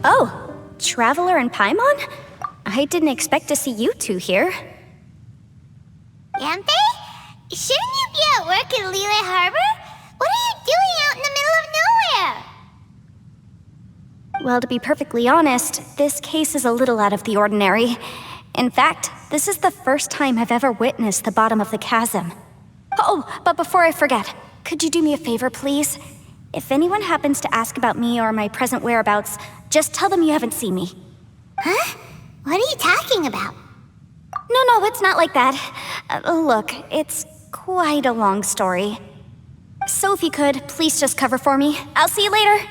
Oh, Traveler and Paimon? I didn't expect to see you two here. Yanfei? Shouldn't you be at work in Liyue Harbor? What are you doing out in the middle of nowhere? Well, to be perfectly honest, this case is a little out of the ordinary. In fact, this is the first time I've ever witnessed the bottom of the chasm. Oh, but before I forget, could you do me a favor, please? If anyone happens to ask about me or my present whereabouts, just tell them you haven't seen me. Huh? What are you talking about? No, it's not like that. Look, it's quite a long story. So if you could, please just cover for me. I'll see you later.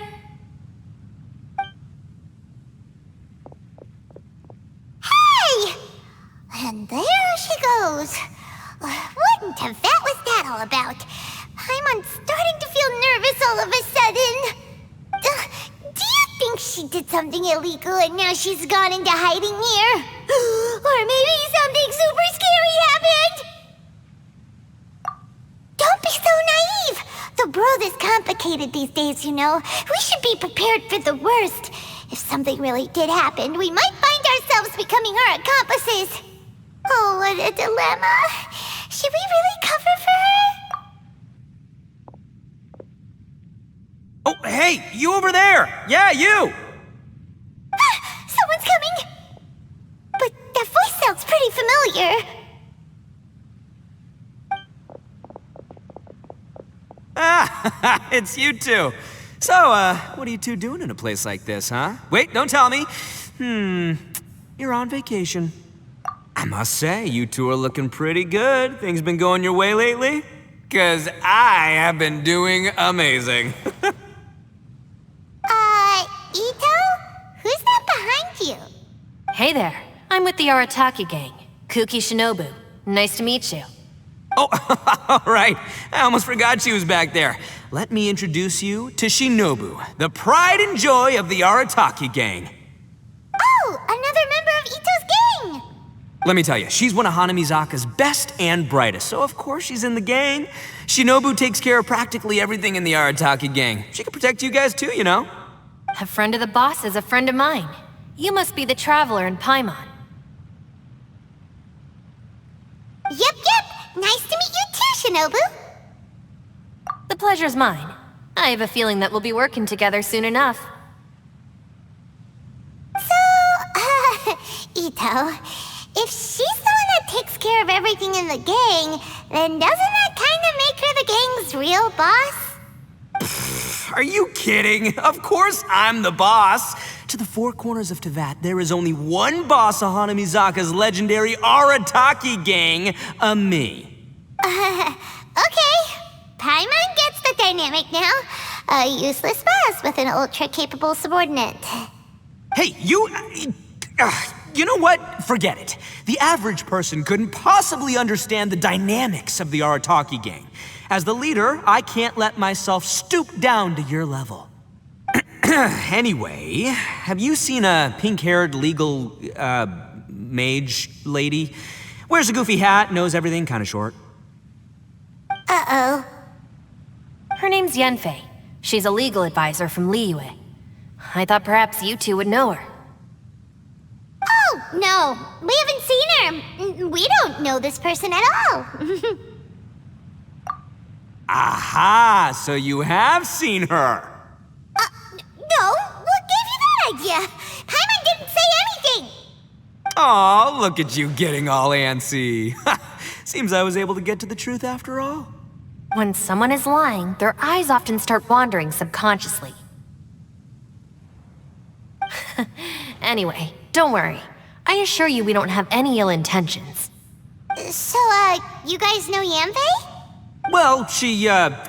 Hey! And there she goes. What in Tibet was that all about? Paimon's starting to feel nervous all of a sudden. Do you think she did something illegal and now she's gone into hiding here? Or maybe something super scary happened? Don't be so naive! The world is complicated these days, you know. We should be prepared for the worst. If something really did happen, we might find ourselves becoming her accomplices. Oh, what a dilemma. Should we really cover for her? Oh, hey, you over there! Yeah, you! Someone's coming! But that voice sounds pretty familiar. Ah, it's you two. So, what are you two doing in a place like this, huh? Wait, don't tell me. You're on vacation. I must say, you two are looking pretty good. Things been going your way lately? 'Cause I have been doing amazing. Itto? Who's that behind you? Hey there, I'm with the Arataki gang. Kuki Shinobu. Nice to meet you. Oh, all right. I almost forgot she was back there. Let me introduce you to Shinobu, the pride and joy of the Arataki gang. Oh, another member of Itto's gang! Let me tell you, she's one of Hanamizaka's best and brightest, so of course she's in the gang. Shinobu takes care of practically everything in the Arataki gang. She can protect you guys too, you know. A friend of the boss is a friend of mine. You must be the Traveler in Paimon. Yep. Nice to meet you too, Shinobu. The pleasure's mine. I have a feeling that we'll be working together soon enough. So, Itto, if she's the one that takes care of everything in the gang, then doesn't that kind of make her the gang's real boss? Are you kidding? Of course I'm the boss. To the four corners of Teyvat, there is only one boss of Hanamizaka's legendary Arataki gang, me. Okay. Paimon gets the dynamic now. A useless boss with an ultra-capable subordinate. Hey, you know what? Forget it. The average person couldn't possibly understand the dynamics of the Arataki gang. As the leader, I can't let myself stoop down to your level. Anyway, have you seen a pink-haired legal, mage lady? Wears a goofy hat, knows everything, kinda short. Uh-oh. Her name's Yanfei. She's a legal advisor from Liyue. I thought perhaps you two would know her. Oh, no. We haven't seen her. We don't know this person at all. Aha! So you have seen her. No. What gave you that idea? Paimon didn't say anything. Aw, look at you getting all antsy. Seems I was able to get to the truth after all. When someone is lying, their eyes often start wandering subconsciously. Anyway, don't worry. I assure you we don't have any ill intentions. So, you guys know Yanfei? Well, she,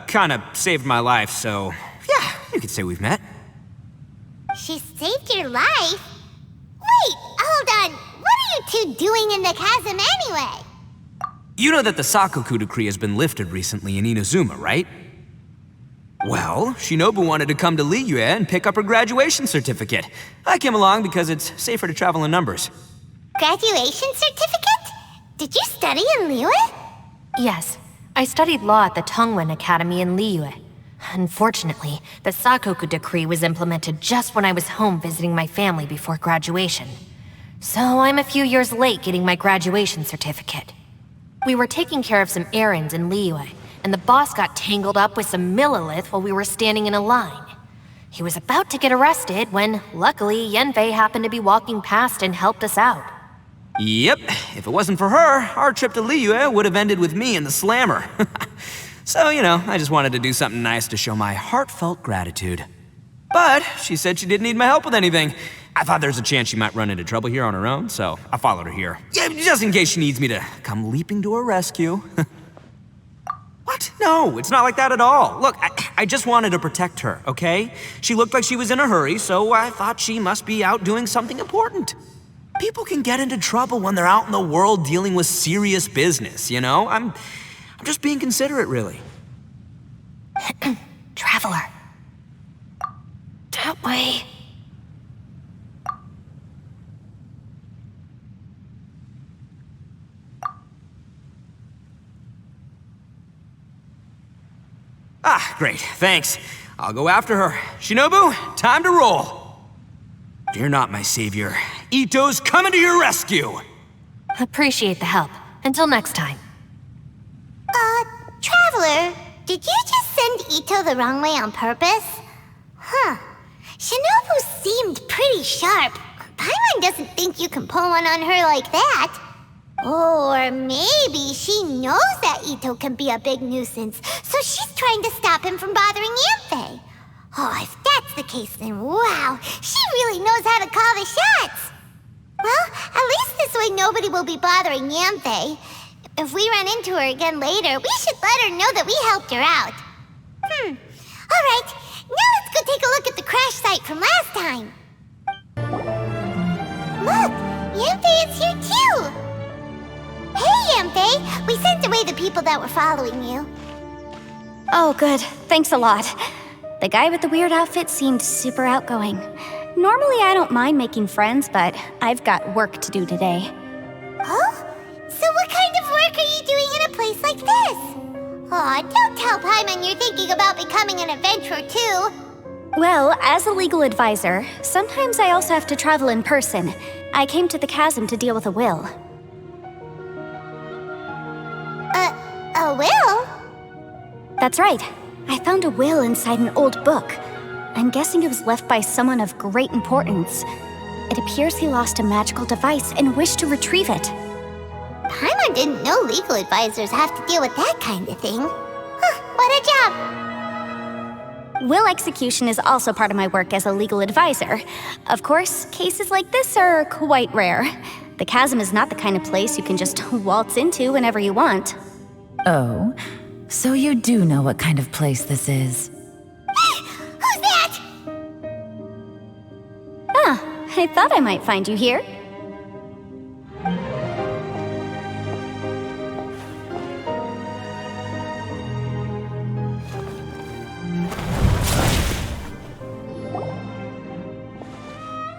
kinda saved my life, so yeah, you could say we've met. She saved your life? Wait, hold on. What are you two doing in the chasm anyway? You know that the Sakoku decree has been lifted recently in Inazuma, right? Well, Shinobu wanted to come to Liyue and pick up her graduation certificate. I came along because it's safer to travel in numbers. Graduation certificate? Did you study in Liyue? Yes, I studied law at the Tongwen Academy in Liyue. Unfortunately, the Sakoku decree was implemented just when I was home visiting my family before graduation. So I'm a few years late getting my graduation certificate. We were taking care of some errands in Liyue, and the boss got tangled up with some Millilith while we were standing in a line. He was about to get arrested when, luckily, Yanfei happened to be walking past and helped us out. Yep, if it wasn't for her, our trip to Liyue would have ended with me in the slammer. So, I just wanted to do something nice to show my heartfelt gratitude. But she said she didn't need my help with anything. I thought there's a chance she might run into trouble here on her own, so I followed her here. Yeah, just in case she needs me to come leaping to her rescue. What? No, it's not like that at all. Look, I just wanted to protect her, okay? She looked like she was in a hurry, so I thought she must be out doing something important. People can get into trouble when they're out in the world dealing with serious business, I'm just being considerate, really. Traveler. That way. Ah, great, thanks. I'll go after her. Shinobu, time to roll. Fear not, my savior. Itto's coming to your rescue. Appreciate the help. Until next time. Traveler, did you just send Itto the wrong way on purpose? Huh. Shinobu seemed pretty sharp. Paimon doesn't think you can pull one on her like that. Or maybe she knows that Itto can be a big nuisance, so she's trying to stop him from bothering Yanfei. Oh, if that's the case, then wow, she really knows how to call the shots. Well, at least this way nobody will be bothering Yanfei. If we run into her again later, we should let her know that we helped her out. Alright, now let's go take a look at the crash site from last time. Look, Yanfei is here too! Hey, Yanfei! We sent away the people that were following you. Oh, good. Thanks a lot. The guy with the weird outfit seemed super outgoing. Normally I don't mind making friends, but I've got work to do today. Oh? So what kind of work are you doing in a place like this? Aw, don't tell Paimon you're thinking about becoming an adventurer too. Well, as a legal advisor, sometimes I also have to travel in person. I came to the Chasm to deal with a will. A will? That's right. I found a will inside an old book. I'm guessing it was left by someone of great importance. It appears he lost a magical device and wished to retrieve it. Paimon didn't know legal advisors have to deal with that kind of thing. Huh, what a job! Will execution is also part of my work as a legal advisor. Of course, cases like this are quite rare. The Chasm is not the kind of place you can just waltz into whenever you want. Oh, so you do know what kind of place this is. Who's that? Ah, I thought I might find you here.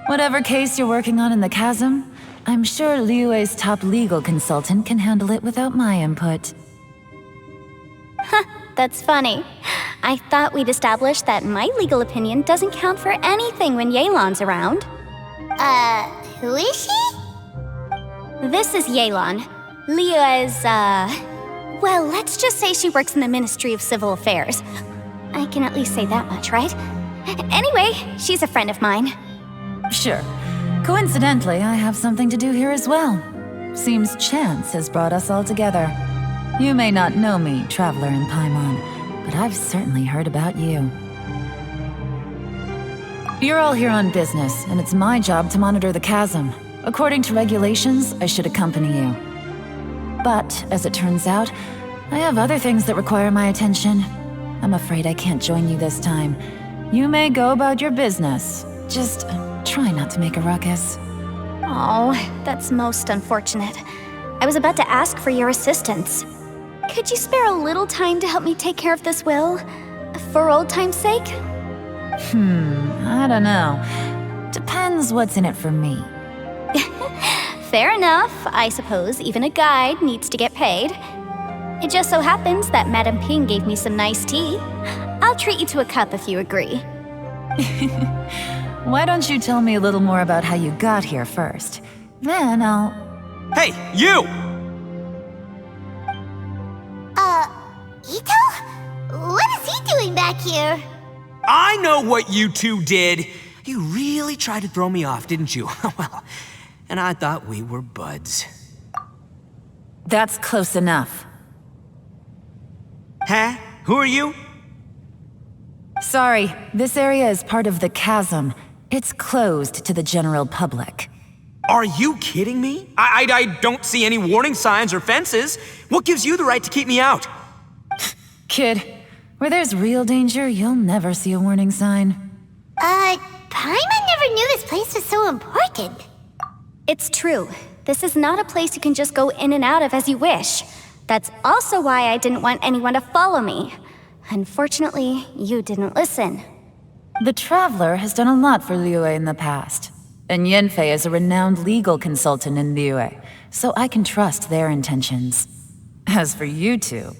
Whatever case you're working on in the Chasm, I'm sure Liyue's top legal consultant can handle it without my input. That's funny. I thought we'd established that my legal opinion doesn't count for anything when Yelan's around. Who is she? This is Yelan. Liyue's, well, let's just say she works in the Ministry of Civil Affairs. I can at least say that much, right? Anyway, she's a friend of mine. Sure. Coincidentally, I have something to do here as well. Seems chance has brought us all together. You may not know me, Traveler in Paimon, but I've certainly heard about you. You're all here on business, and it's my job to monitor the Chasm. According to regulations, I should accompany you. But, as it turns out, I have other things that require my attention. I'm afraid I can't join you this time. You may go about your business. Just try not to make a ruckus. Oh, that's most unfortunate. I was about to ask for your assistance. Could you spare a little time to help me take care of this will? For old time's sake? I don't know. Depends what's in it for me. Fair enough. I suppose even a guide needs to get paid. It just so happens that Madame Ping gave me some nice tea. I'll treat you to a cup if you agree. Why don't you tell me a little more about how you got here first? Then I'll... Hey, you! Itto? What is he doing back here? I know what you two did. You really tried to throw me off, didn't you? Well, and I thought we were buds. That's close enough. Huh? Who are you? Sorry, this area is part of the Chasm. It's closed to the general public. Are you kidding me? I don't see any warning signs or fences. What gives you the right to keep me out? Kid, where there's real danger, you'll never see a warning sign. Paimon never knew this place was so important. It's true. This is not a place you can just go in and out of as you wish. That's also why I didn't want anyone to follow me. Unfortunately, you didn't listen. The Traveler has done a lot for Liyue in the past. And Yanfei is a renowned legal consultant in Liyue, so I can trust their intentions. As for you two...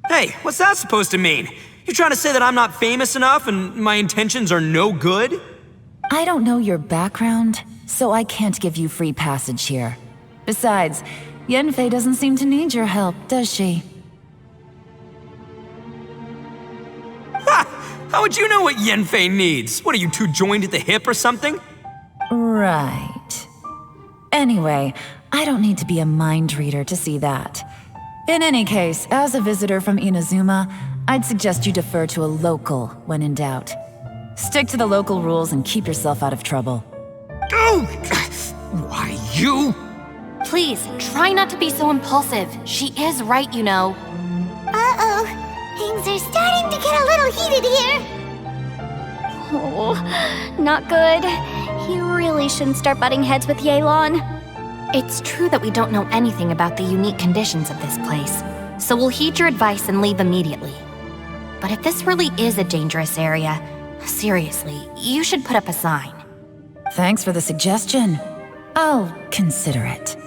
Hey, what's that supposed to mean? You trying to say that I'm not famous enough and my intentions are no good? I don't know your background, so I can't give you free passage here. Besides, Yanfei doesn't seem to need your help, does she? Ha! How would you know what Yanfei needs? What, are you two joined at the hip or something? Right. Anyway, I don't need to be a mind reader to see that. In any case, as a visitor from Inazuma, I'd suggest you defer to a local when in doubt. Stick to the local rules and keep yourself out of trouble. Oh! Why, you? Please, try not to be so impulsive. She is right, you know. Uh-oh. Things are starting to get a little heated here. Oh, not good. You really shouldn't start butting heads with Yelan. It's true that we don't know anything about the unique conditions of this place, so we'll heed your advice and leave immediately. But if this really is a dangerous area, seriously, you should put up a sign. Thanks for the suggestion. I'll consider it.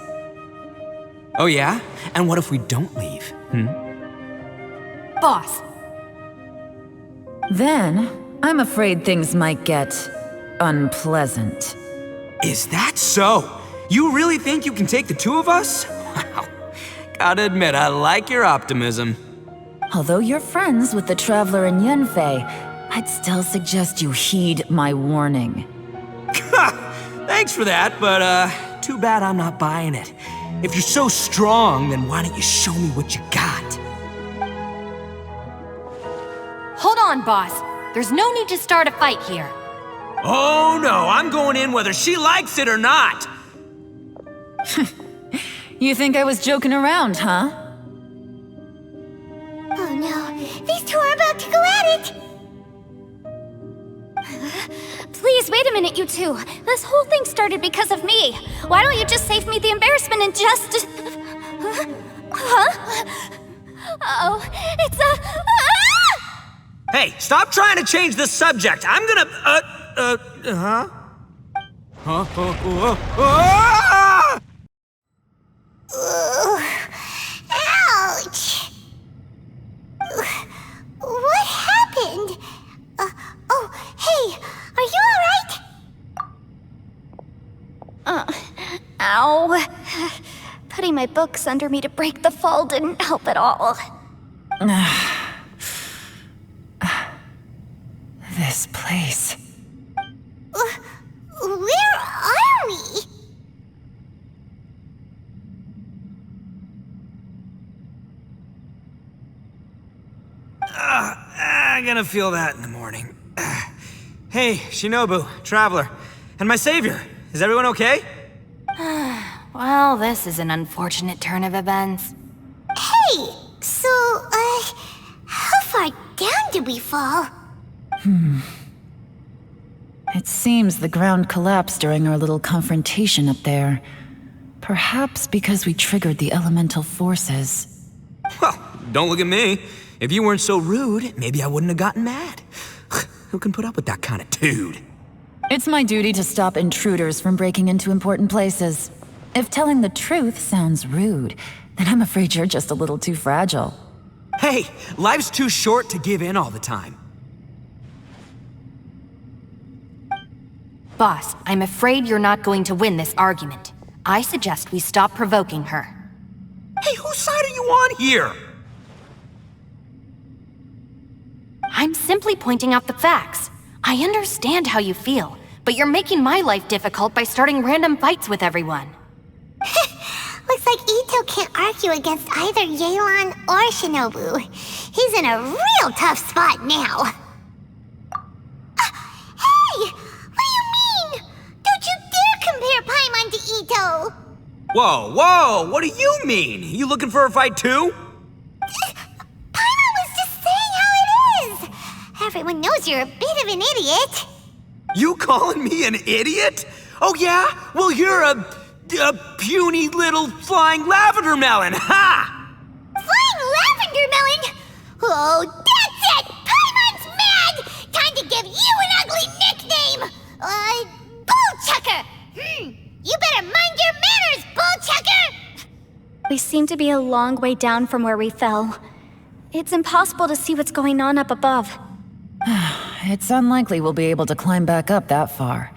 Oh yeah? And what if we don't leave? Boss, Then, I'm afraid things might get... unpleasant. Is that so? You really think you can take the two of us? Wow. Gotta admit, I like your optimism. Although you're friends with the Traveler and Yanfei, I'd still suggest you heed my warning. Thanks for that, but too bad I'm not buying it. If you're so strong, then why don't you show me what you got? hold on, boss. There's no need to start a fight here. Oh no, I'm going in whether she likes it or not. You think I was joking around, huh? Oh no, these two are about to go at it! Please, wait a minute, you two. This whole thing started because of me. Why don't you just save me the embarrassment and just... Huh? Uh-oh, it's a... Ah! Hey, stop trying to change the subject. I'm gonna, huh? Ah! Ouch! What happened? Oh, hey, are you alright? Ow. Putting my books under me to break the fall didn't help at all. This place. Where are we? I'm gonna feel that in the morning. Hey, Shinobu, Traveler, and my savior. Is everyone okay? Well, this is an unfortunate turn of events. Hey, so, how far down did we fall? It seems the ground collapsed during our little confrontation up there. Perhaps because we triggered the elemental forces. Well, don't look at me. If you weren't so rude, maybe I wouldn't have gotten mad. Who can put up with that kind of dude? It's my duty to stop intruders from breaking into important places. If telling the truth sounds rude, then I'm afraid you're just a little too fragile. Hey, life's too short to give in all the time. Boss, I'm afraid you're not going to win this argument. I suggest we stop provoking her. Hey, whose side are you on here? I'm simply pointing out the facts. I understand how you feel, but you're making my life difficult by starting random fights with everyone. Looks like Itto can't argue against either Yelan or Shinobu. He's in a real tough spot now. Hey! What do you mean? Don't you dare compare Paimon to Itto! Whoa, what do you mean? You looking for a fight too? Paimon was just saying how it is! Everyone knows you're a bit of an idiot. You calling me an idiot? Oh yeah? Well, you're a puny little flying lavender melon, ha! Flying lavender melon? Oh, that's it! Paimon's mad! Time to give you an ugly nickname! Bullchucker! You better mind your manners, Bullchucker! We seem to be a long way down from where we fell. It's impossible to see what's going on up above. It's unlikely we'll be able to climb back up that far.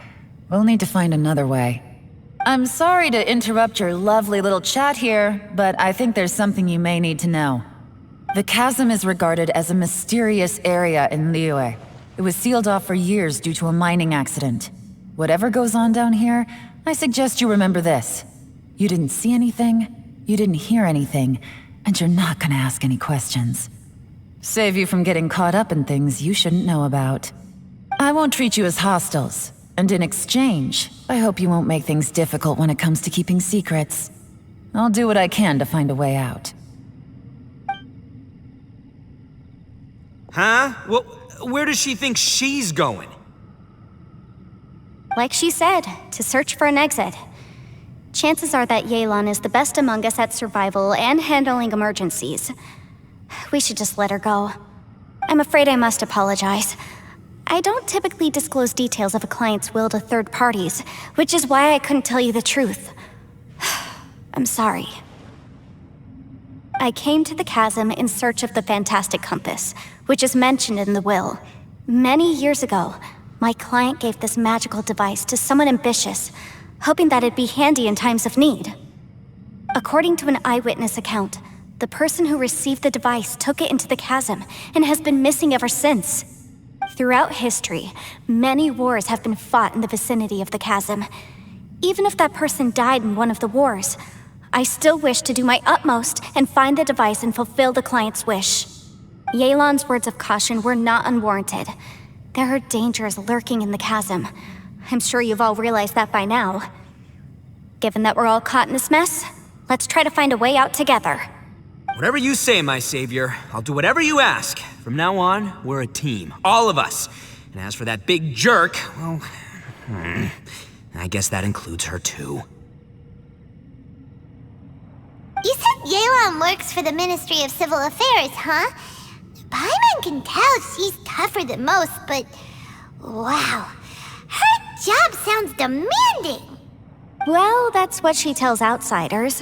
We'll need to find another way. I'm sorry to interrupt your lovely little chat here, but I think there's something you may need to know. The chasm is regarded as a mysterious area in Liyue. It was sealed off for years due to a mining accident. Whatever goes on down here, I suggest you remember this. You didn't see anything, you didn't hear anything, and you're not gonna ask any questions. Save you from getting caught up in things you shouldn't know about. I won't treat you as hostiles, and in exchange, I hope you won't make things difficult when it comes to keeping secrets. I'll do what I can to find a way out. Huh? Well, where does she think she's going? Like she said, to search for an exit. Chances are that Yelan is the best among us at survival and handling emergencies. We should just let her go. I'm afraid I must apologize. I don't typically disclose details of a client's will to third parties, which is why I couldn't tell you the truth. I'm sorry. I came to the chasm in search of the fantastic compass, which is mentioned in the will. Many years ago, my client gave this magical device to someone ambitious, hoping that it'd be handy in times of need. According to an eyewitness account, the person who received the device took it into the chasm and has been missing ever since. Throughout history, many wars have been fought in the vicinity of the chasm. Even if that person died in one of the wars, I still wish to do my utmost and find the device and fulfill the client's wish. Yelan's words of caution were not unwarranted. There are dangers lurking in the chasm. I'm sure you've all realized that by now. Given that we're all caught in this mess, let's try to find a way out together. Whatever you say, my savior. I'll do whatever you ask. From now on, we're a team. All of us. And as for that big jerk, well, I guess that includes her too. You said Yelan works for the Ministry of Civil Affairs, huh? Paimon can tell she's tougher than most, but wow, her job sounds demanding. Well, that's what she tells outsiders.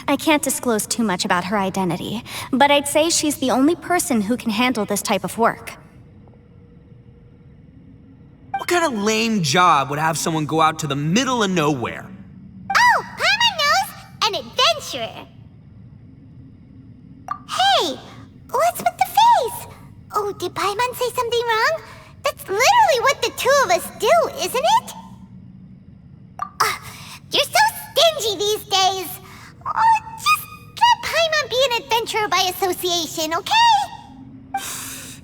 I can't disclose too much about her identity, but I'd say she's the only person who can handle this type of work. What kind of lame job would have someone go out to the middle of nowhere? Oh, Paimon knows! An adventurer. Hey, what's with the face? Oh, did Paimon say something wrong? That's literally what the two of us do, isn't it? You're so stingy these days. Oh, just let Paimon be an adventurer by association, okay?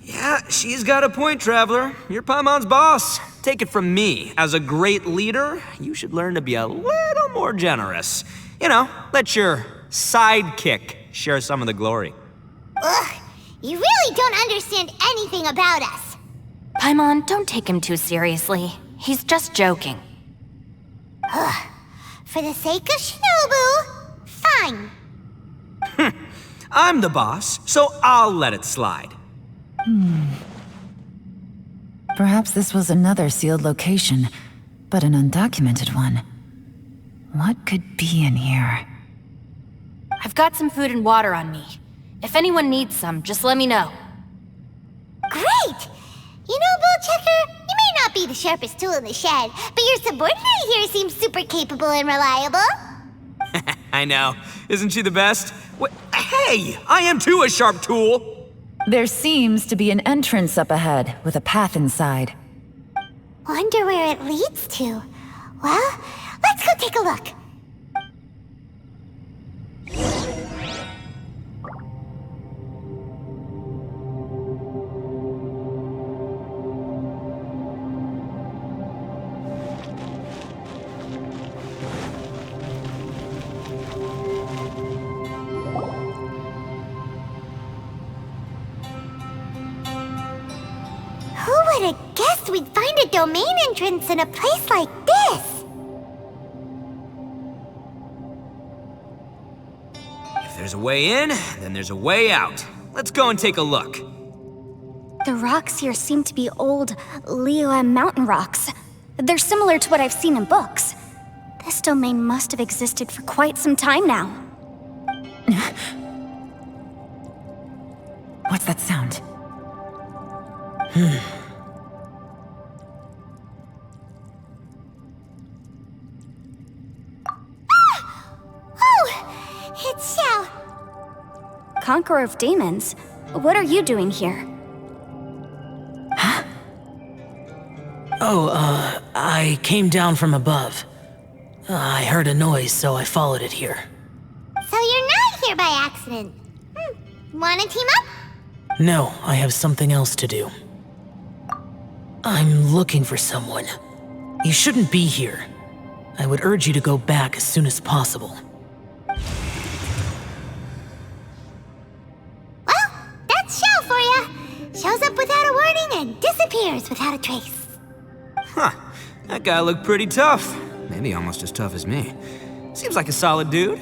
Yeah, she's got a point, Traveler. You're Paimon's boss. Take it from me. As a great leader, you should learn to be a little more generous. You know, let your sidekick share some of the glory. Ugh, you really don't understand anything about us. Paimon, don't take him too seriously. He's just joking. For the sake of Shinobu, fine. I'm the boss, so I'll let it slide. Perhaps this was another sealed location, but an undocumented one. What could be in here? I've got some food and water on me. If anyone needs some, just let me know. Great! You know, Bullchecker, you may not be the sharpest tool in the shed, but your subordinate here seems super capable and reliable. I know. Isn't she the best? Hey! I am too a sharp tool! There seems to be an entrance up ahead, with a path inside. Wonder where it leads to. Well, let's go take a look. Who would have guessed we'd find a domain entrance in a place like this? If there's a way in, then there's a way out. Let's go and take a look. The rocks here seem to be old Liyue mountain rocks. They're similar to what I've seen in books. This domain must have existed for quite some time now. What's that sound? Oh, it's Xiao. Conqueror of Demons, what are you doing here? I came down from above. I heard a noise, so I followed it here. So you're not here by accident. Wanna team up? No, I have something else to do. I'm looking for someone. You shouldn't be here. I would urge you to go back as soon as possible. Well, that's Xiao for ya. Shows up without a warning and disappears without a trace. Huh. That guy looked pretty tough. Maybe almost as tough as me. Seems like a solid dude.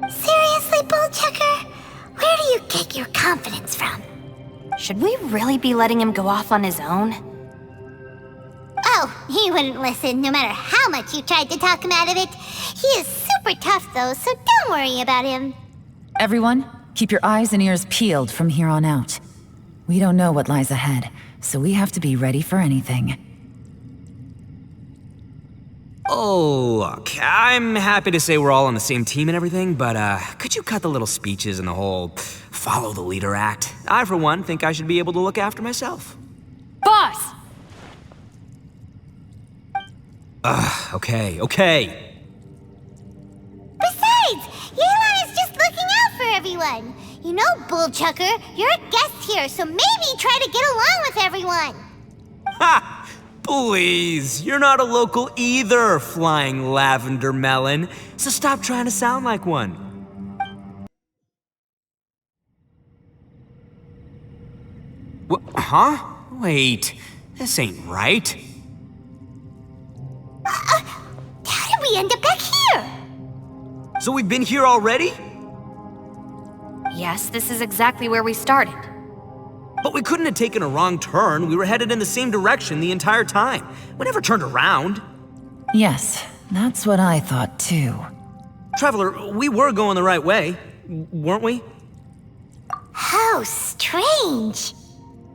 Seriously, Bullchecker? Where do you get your confidence from? Should we really be letting him go off on his own? Oh, he wouldn't listen no matter how much you tried to talk him out of it. He is super tough though, so don't worry about him. Everyone, keep your eyes and ears peeled from here on out. We don't know what lies ahead, so we have to be ready for anything. Oh, look, I'm happy to say we're all on the same team and everything, but could you cut the little speeches and the whole follow the leader act? I, for one, think I should be able to look after myself. Boss! Okay. Besides, Yelan is just looking out for everyone. You know, Bullchucker, you're a guest here, so maybe try to get along with everyone. Ha! Please, you're not a local either, flying lavender melon, so stop trying to sound like one. Huh? Wait, this ain't right. How did we end up back here? So we've been here already? Yes, this is exactly where we started. But we couldn't have taken a wrong turn. We were headed in the same direction the entire time. We never turned around. Yes, that's what I thought too. Traveler, we were going the right way, weren't we? How strange.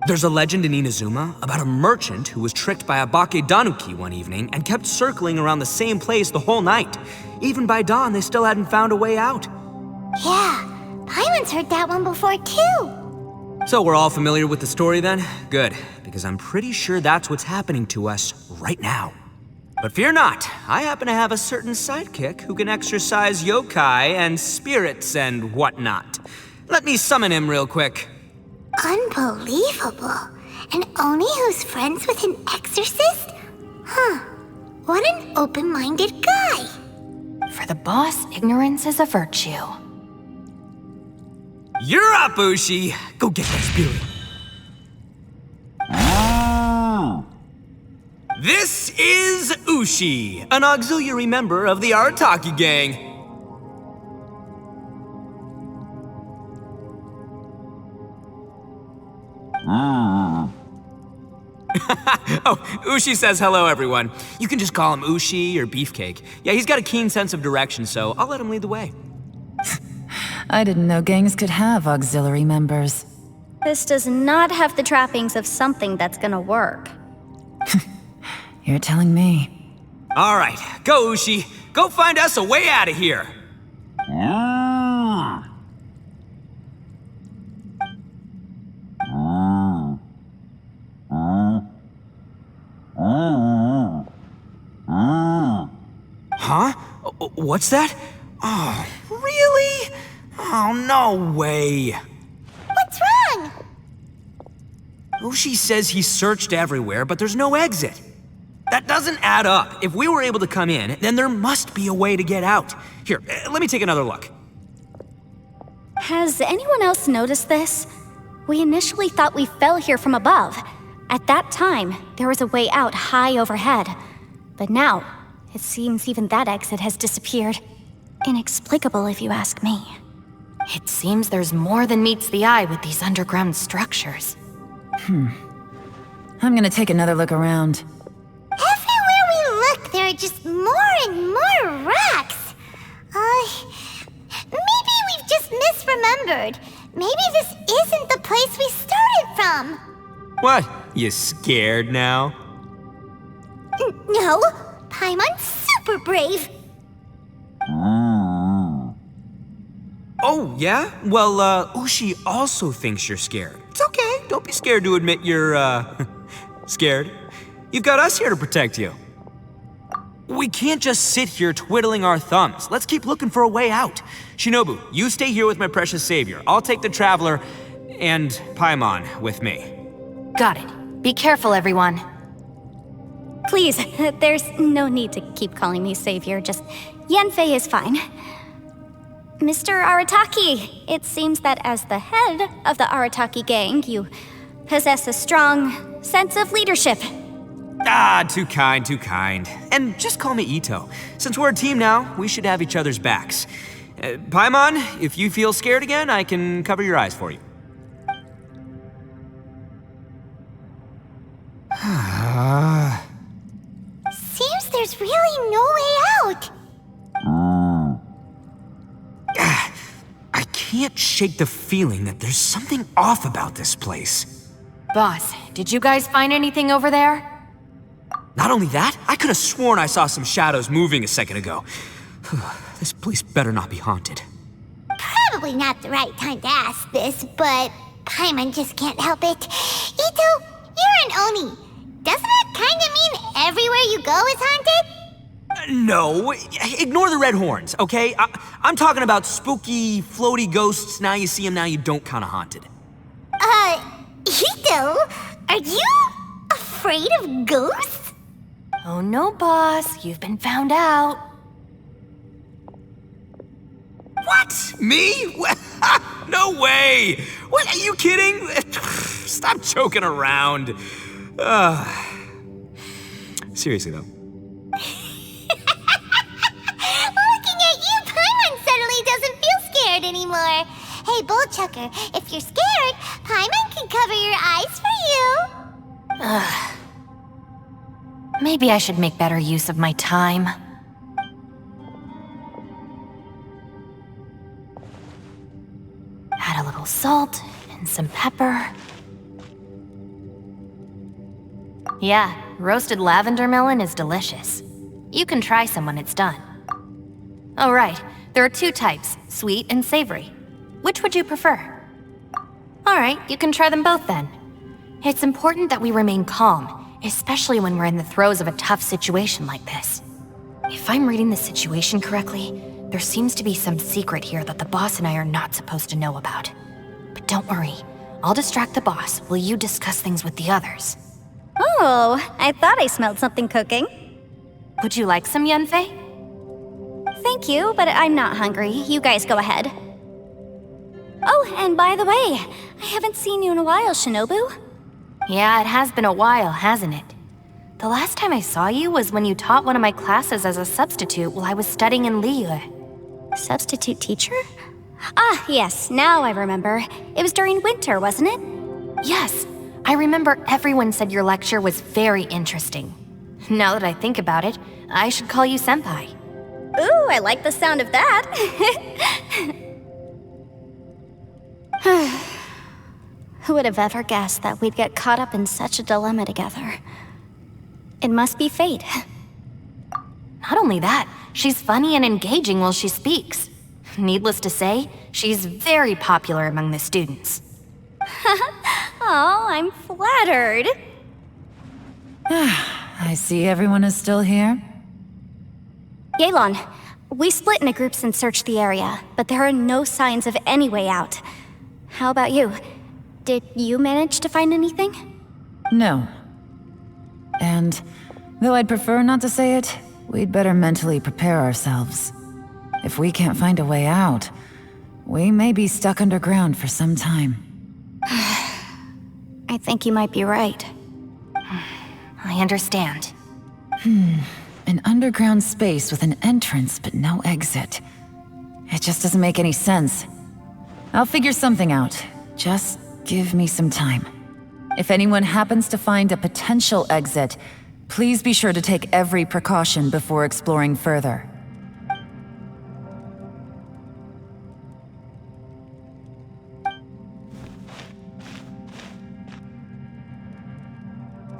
There's a legend in Inazuma about a merchant who was tricked by a Bakedanuki one evening and kept circling around the same place the whole night. Even by dawn, they still hadn't found a way out. Yeah, Paimon's heard that one before too. So we're all familiar with the story then? Good, because I'm pretty sure that's what's happening to us right now. But fear not, I happen to have a certain sidekick who can exercise yokai and spirits and whatnot. Let me summon him real quick. Unbelievable. And Oni who's friends with an exorcist? Huh. What an open-minded guy. For the boss, ignorance is a virtue. You're up, Ushi! Go get that spirit. This is Ushi, an auxiliary member of the Arataki gang. Oh, Ushi says hello, everyone. You can just call him Ushi or Beefcake. Yeah, he's got a keen sense of direction, so I'll let him lead the way. I didn't know gangs could have auxiliary members. This does not have the trappings of something that's gonna work. You're telling me. All right, go Ushi. Go find us a way out of here. Huh? What's that? Oh, really? Oh, no way. What's wrong? Ushi says he searched everywhere, but there's no exit. That doesn't add up. If we were able to come in, then there must be a way to get out. Here, let me take another look. Has anyone else noticed this? We initially thought we fell here from above. At that time, there was a way out high overhead. But now, it seems even that exit has disappeared. Inexplicable, if you ask me. It seems there's more than meets the eye with these underground structures. I'm gonna take another look around. Everywhere we look, there are just more and more rocks. Maybe we've just misremembered. Maybe this isn't the place we started from. What? You scared now? No, Paimon's super brave. Oh, yeah? Well, Ushi also thinks you're scared. It's okay. Don't be scared to admit you're, scared. You've got us here to protect you. We can't just sit here twiddling our thumbs. Let's keep looking for a way out. Shinobu, you stay here with my precious savior. I'll take the Traveler and Paimon with me. Got it. Be careful, everyone. Please, there's no need to keep calling me savior, just Yanfei is fine. Mr. Arataki, it seems that as the head of the Arataki gang, you possess a strong sense of leadership. Ah, too kind, too kind. And just call me Itto. Since we're a team now, we should have each other's backs. Paimon, if you feel scared again, I can cover your eyes for you. Seems there's really no way out. I can't shake the feeling that there's something off about this place. Boss, did you guys find anything over there? Not only that, I could have sworn I saw some shadows moving a second ago. This place better not be haunted. Probably not the right time to ask this, but Paimon just can't help it. Itto, you're an Oni. Doesn't that kinda mean everywhere you go is haunted? No, ignore the red horns, okay? I'm talking about spooky, floaty ghosts. Now you see them, now you don't kinda haunted. Itto, are you afraid of ghosts? Oh no, boss. You've been found out. What? Me? No way! What, are you kidding? Stop joking around. Seriously though. Looking at you, Paimon suddenly doesn't feel scared anymore. Hey, Bullchucker, if you're scared, Paimon can cover your eyes for you. Maybe I should make better use of my time. Add a little salt and some pepper. Yeah, roasted lavender melon is delicious. You can try some when it's done. Oh right, there are two types, sweet and savory. Which would you prefer? Alright, you can try them both then. It's important that we remain calm, especially when we're in the throes of a tough situation like this. If I'm reading the situation correctly, there seems to be some secret here that the boss and I are not supposed to know about. But don't worry, I'll distract the boss while you discuss things with the others. Oh, I thought I smelled something cooking. Would you like some, Yanfei? Thank you, but I'm not hungry. You guys go ahead. Oh, and by the way, I haven't seen you in a while, Shinobu. Yeah, it has been a while, hasn't it? The last time I saw you was when you taught one of my classes as a substitute while I was studying in Liyue. Substitute teacher? Ah, yes, now I remember. It was during winter, wasn't it? Yes, I remember everyone said your lecture was very interesting. Now that I think about it, I should call you Senpai. Ooh, I like the sound of that. Who would have ever guessed that we'd get caught up in such a dilemma together? It must be fate. Not only that, she's funny and engaging while she speaks. Needless to say, she's very popular among the students. Oh, I'm flattered. I see everyone is still here. Yelan, we split into groups and searched the area, but there are no signs of any way out. How about you? Did you manage to find anything? No. And, though I'd prefer not to say it, we'd better mentally prepare ourselves. If we can't find a way out, we may be stuck underground for some time. I think you might be right. I understand. An underground space with an entrance but no exit. It just doesn't make any sense. I'll figure something out. Just give me some time. If anyone happens to find a potential exit, please be sure to take every precaution before exploring further.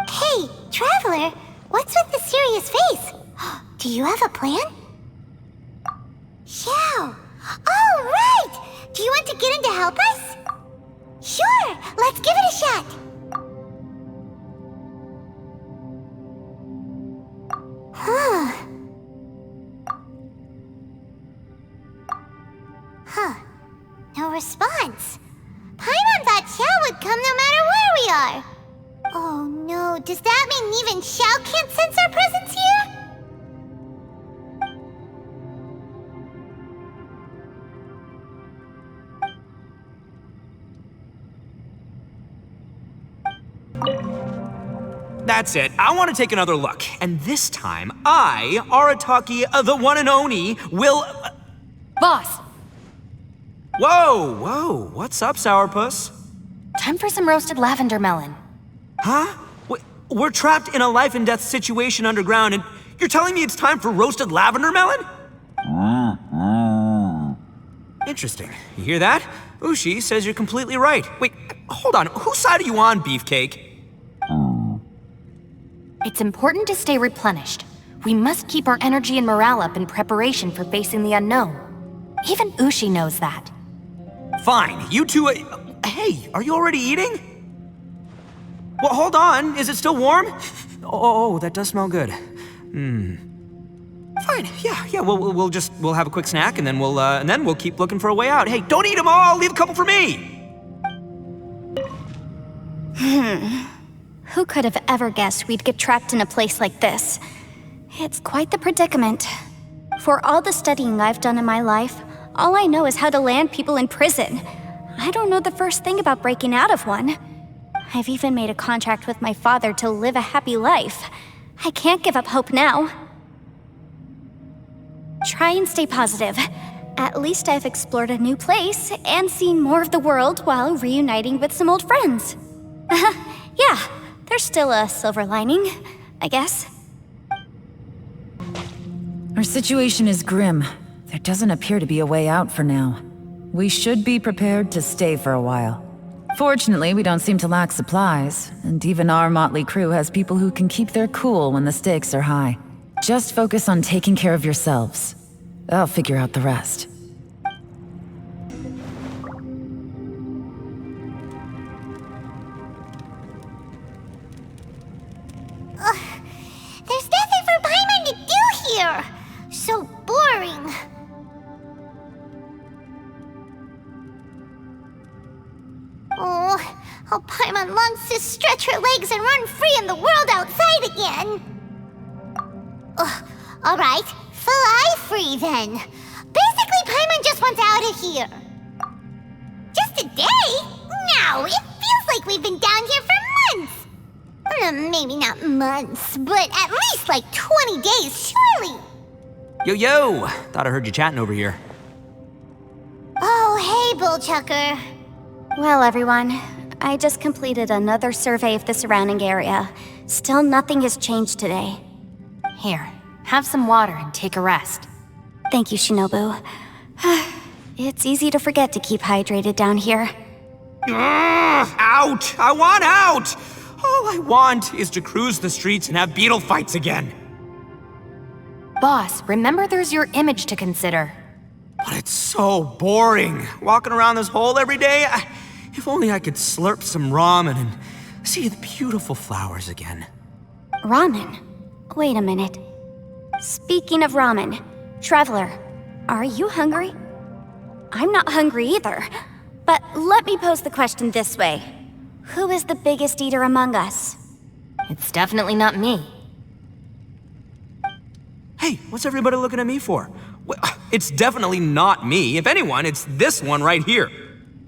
Hey, Traveler, what's with the serious face? Do you have a plan? Xiao! Oh, right! Do you want to get in to help us? Sure, let's give it a shot. No response. Paimon thought Xiao would come no matter where we are. Oh no, does that mean even Xiao can't sense our presence here? That's it. I want to take another look. And this time, I, Arataki, the one and only, will... Boss, Whoa! What's up, Sourpuss? time for some roasted lavender melon. Huh? We're trapped in a life and death situation underground, and you're telling me it's time for roasted lavender melon? Interesting. You hear that? Ushi says you're completely right. Wait, hold on. Whose side are you on, Beefcake? It's important to stay replenished. We must keep our energy and morale up in preparation for facing the unknown. Even Ushi knows that. Fine, you two... hey, are you already eating? Well, hold on. Is it still warm? Oh, that does smell good. Fine. Yeah. We'll have a quick snack, and then we'll keep looking for a way out. Hey, don't eat them all. Leave a couple for me. Who could have ever guessed we'd get trapped in a place like this? It's quite the predicament. For all the studying I've done in my life, all I know is how to land people in prison. I don't know the first thing about breaking out of one. I've even made a contract with my father to live a happy life. I can't give up hope now. Try and stay positive. At least I've explored a new place and seen more of the world while reuniting with some old friends. Yeah, there's still a silver lining, I guess. Our situation is grim. There doesn't appear to be a way out for now. We should be prepared to stay for a while. Fortunately, we don't seem to lack supplies, and even our motley crew has people who can keep their cool when the stakes are high. Just focus on taking care of yourselves. I'll figure out the rest. There's nothing for Paimon to do here. So boring. Oh, Paimon longs to stretch her legs and run free in the world outside again. Alright, fly free then. Basically, Paimon just wants out of here. Just a day? No, it feels like we've been down here for months. Maybe not months, but at least like 20 days, surely. Yo! Thought I heard you chatting over here. Oh, hey, Bullchucker. Well, everyone, I just completed another survey of the surrounding area. Still nothing has changed today. Here, have some water and take a rest. Thank you, Shinobu. It's easy to forget to keep hydrated down here. Out! I want out! All I want is to cruise the streets and have beetle fights again. Boss, remember there's your image to consider. But it's so boring, walking around this hole every day. If only I could slurp some ramen and see the beautiful flowers again. Ramen? Wait a minute. Speaking of ramen, Traveler, are you hungry? I'm not hungry either. But let me pose the question this way. Who is the biggest eater among us? It's definitely not me. Hey, what's everybody looking at me for? It's definitely not me. If anyone, it's this one right here.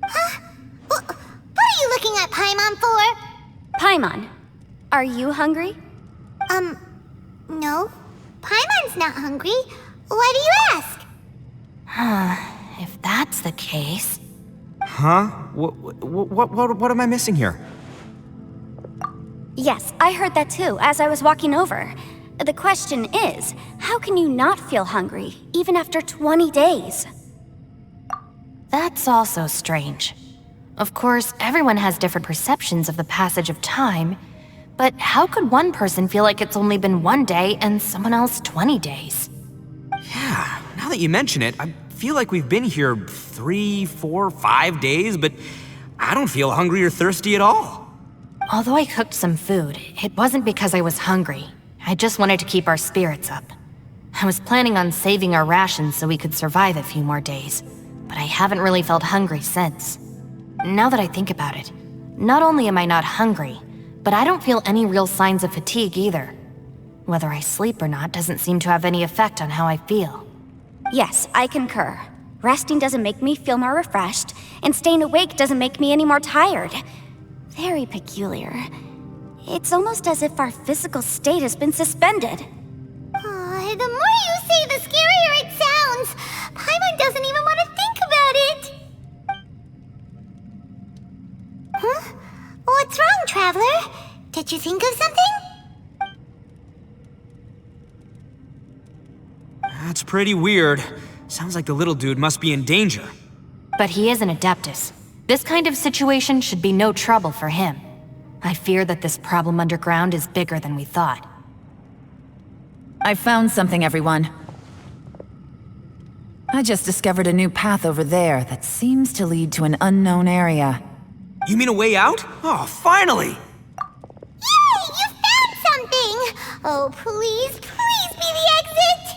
Huh? What are you looking at Paimon for? Paimon, are you hungry? No. Paimon's not hungry. Why do you ask? If that's the case... Huh? What am I missing here? Yes, I heard that too, as I was walking over. The question is, how can you not feel hungry, even after 20 days? That's also strange. Of course, everyone has different perceptions of the passage of time, but how could one person feel like it's only been 1 day and someone else 20 days? Yeah, now that you mention it, I feel like we've been here 3, 4, 5 days, but I don't feel hungry or thirsty at all. Although I cooked some food, it wasn't because I was hungry. I just wanted to keep our spirits up. I was planning on saving our rations so we could survive a few more days, but I haven't really felt hungry since. Now that I think about it, not only am I not hungry, but I don't feel any real signs of fatigue either. Whether I sleep or not doesn't seem to have any effect on how I feel. Yes, I concur. Resting doesn't make me feel more refreshed, and staying awake doesn't make me any more tired. Very peculiar. It's almost as if our physical state has been suspended. The more you say, the scarier it sounds. Paimon doesn't even want to think about it. Huh? What's wrong, Traveler? Did you think of something? That's pretty weird. Sounds like the little dude must be in danger. But he is an Adeptus. This kind of situation should be no trouble for him. I fear that this problem underground is bigger than we thought. I found something, everyone. I just discovered a new path over there that seems to lead to an unknown area. You mean a way out? Oh, finally! Yay! You found something! Oh, please be the exit!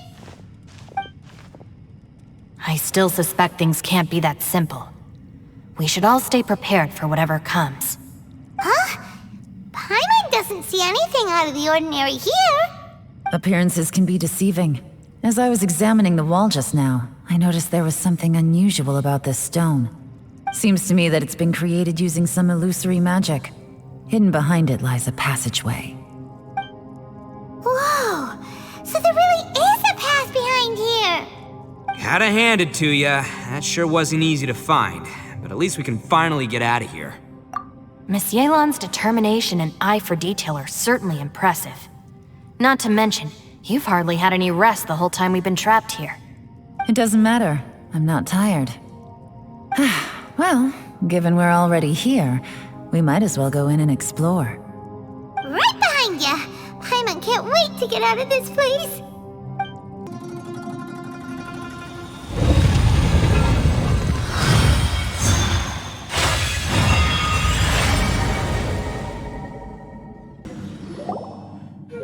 I still suspect things can't be that simple. We should all stay prepared for whatever comes. Huh? Paimon doesn't see anything out of the ordinary here. Appearances can be deceiving. As I was examining the wall just now, I noticed there was something unusual about this stone. Seems to me that it's been created using some illusory magic. Hidden behind it lies a passageway. Whoa! So there really is a path behind here! Gotta hand it to ya. That sure wasn't easy to find. But at least we can finally get out of here. Miss Yelan's determination and eye for detail are certainly impressive. Not to mention, you've hardly had any rest the whole time we've been trapped here. It doesn't matter. I'm not tired. Well, given we're already here, we might as well go in and explore. Right behind ya! Paimon can't wait to get out of this place!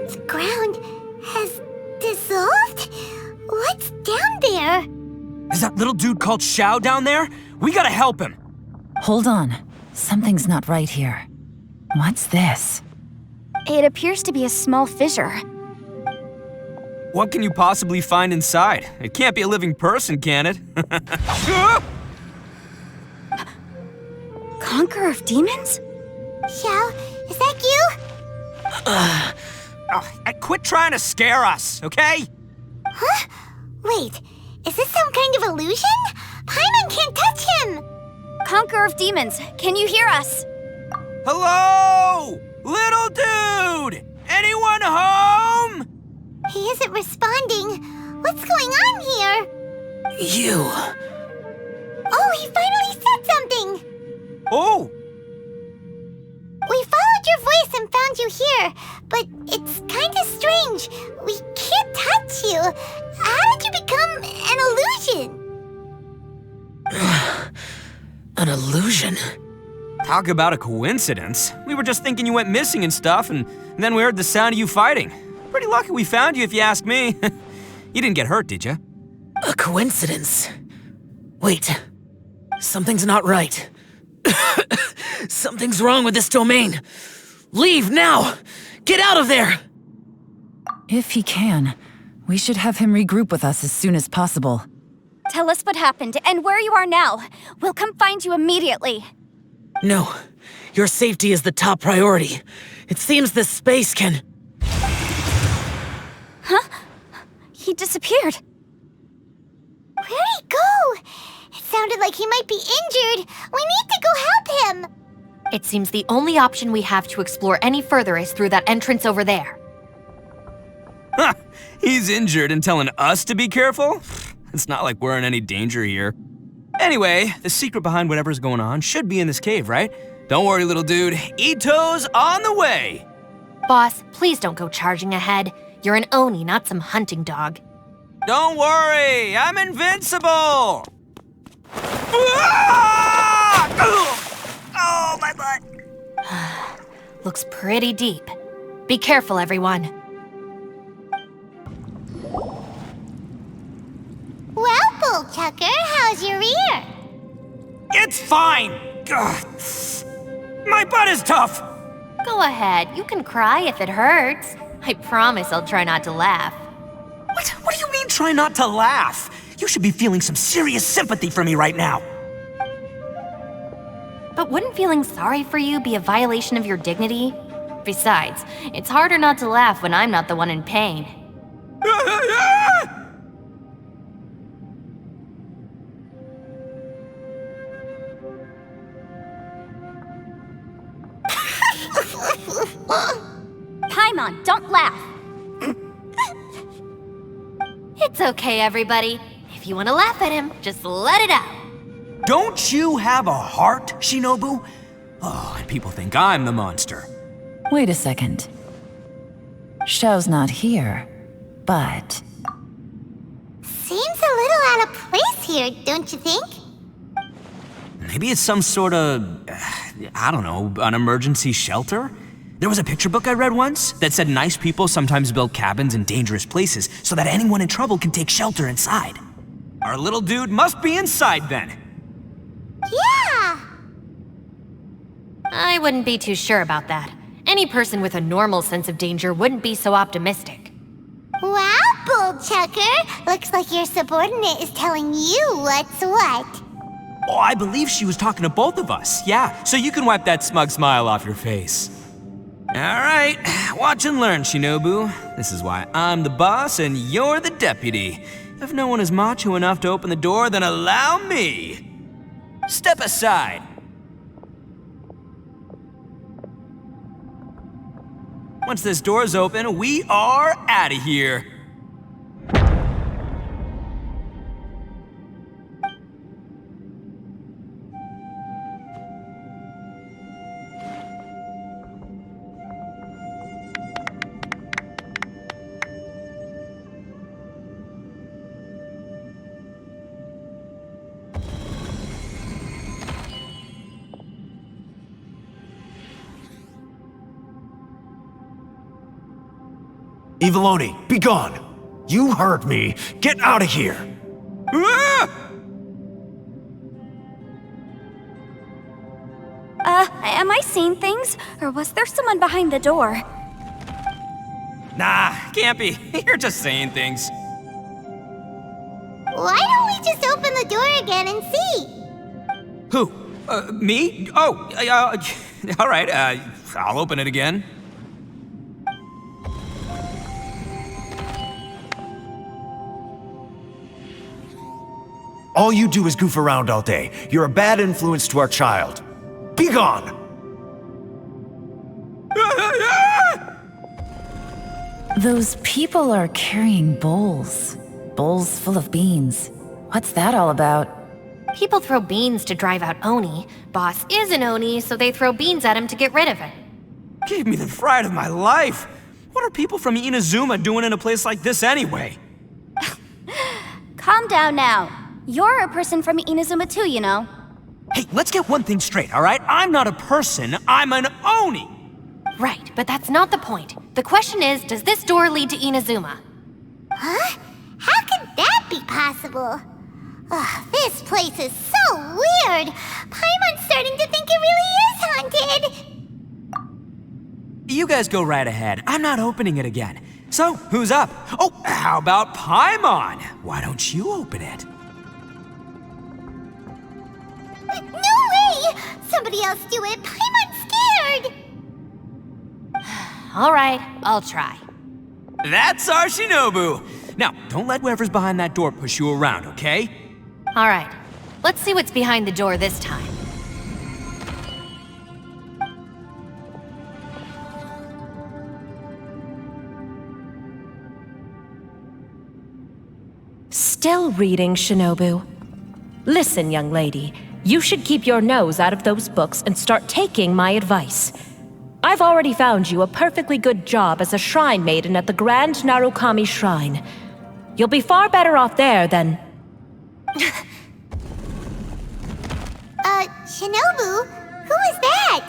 The ground has dissolved? What's down there? Is that little dude called Xiao down there? We gotta help him! Hold on. Something's not right here. What's this? It appears to be a small fissure. What can you possibly find inside? It can't be a living person, can it? Conqueror of demons? Xiao, is that you? Quit trying to scare us, okay? Huh? Wait, is this some kind of illusion? Paimon can't touch him! Conqueror of demons, can you hear us? Hello? Little dude! Anyone home? He isn't responding. What's going on here? You... Oh, he finally said something! Oh! We followed your voice and found you here, but it's kinda strange. We can't touch you. How did you become an illusion? An illusion? Talk about a coincidence. We were just thinking you went missing and stuff, and then we heard the sound of you fighting. Pretty lucky we found you, if you ask me. You didn't get hurt, did you? A coincidence? Wait. Something's not right. Something's wrong with this domain. Leave now! Get out of there! If he can, we should have him regroup with us as soon as possible. Tell us what happened and where you are now. We'll come find you immediately. No. Your safety is the top priority. It seems this space can... Huh? He disappeared. Where'd he go? It sounded like he might be injured. We need to go help him. It seems the only option we have to explore any further is through that entrance over there. Ha! He's injured and telling us to be careful? It's not like we're in any danger here. Anyway, the secret behind whatever's going on should be in this cave, right? Don't worry, little dude. Itto's on the way! Boss, please don't go charging ahead. You're an Oni, not some hunting dog. Don't worry, I'm invincible! Ah! Oh, my butt! Looks pretty deep. Be careful, everyone. Well, Bullchucker, how's your ear? It's fine! Ugh. My butt is tough! Go ahead, you can cry if it hurts. I promise I'll try not to laugh. What do you mean try not to laugh? You should be feeling some serious sympathy for me right now. But wouldn't feeling sorry for you be a violation of your dignity? Besides, it's harder not to laugh when I'm not the one in pain. Paimon, don't laugh. It's okay, everybody. If you want to laugh at him, just let it out. Don't you have a heart, Shinobu? Oh, and people think I'm the monster. Wait a second. Xiao's not here, but... Seems a little out of place here, don't you think? Maybe it's some sort of, I don't know, an emergency shelter? There was a picture book I read once that said nice people sometimes build cabins in dangerous places so that anyone in trouble can take shelter inside. Our little dude must be inside then. Yeah! I wouldn't be too sure about that. Any person with a normal sense of danger wouldn't be so optimistic. Wow, Bullchucker! Looks like your subordinate is telling you what's what. Oh, I believe she was talking to both of us. Yeah, so you can wipe that smug smile off your face. All right, watch and learn, Shinobu. This is why I'm the boss and you're the deputy. If no one is macho enough to open the door, then allow me. Step aside. Once this door's open, we are out of here. Eviloni, be gone! You heard me! Get out of here! Ah! Am I seeing things? Or was there someone behind the door? Nah, can't be. You're just saying things. Why don't we just open the door again and see? Who? Me? Oh, all right, I'll open it again. All you do is goof around all day. You're a bad influence to our child. Be gone! Those people are carrying bowls. Bowls full of beans. What's that all about? People throw beans to drive out Oni. Boss is an Oni, so they throw beans at him to get rid of it. Gave me the fright of my life. What are people from Inazuma doing in a place like this anyway? Calm down now. You're a person from Inazuma too, you know. Hey, let's get one thing straight, all right? I'm not a person, I'm an Oni! Right, but that's not the point. The question is, does this door lead to Inazuma? Huh? How could that be possible? Ugh, this place is so weird. Paimon's starting to think it really is haunted. You guys go right ahead. I'm not opening it again. So, who's up? Oh, how about Paimon? Why don't you open it? No way! Somebody else do it. Paimon's scared. All right, I'll try. That's our Shinobu! Now, don't let whoever's behind that door push you around, okay? All right, let's see what's behind the door this time. Still reading, Shinobu. Listen, young lady, you should keep your nose out of those books and start taking my advice. I've already found you a perfectly good job as a shrine maiden at the Grand Narukami Shrine. You'll be far better off there than... Shinobu? Who is that?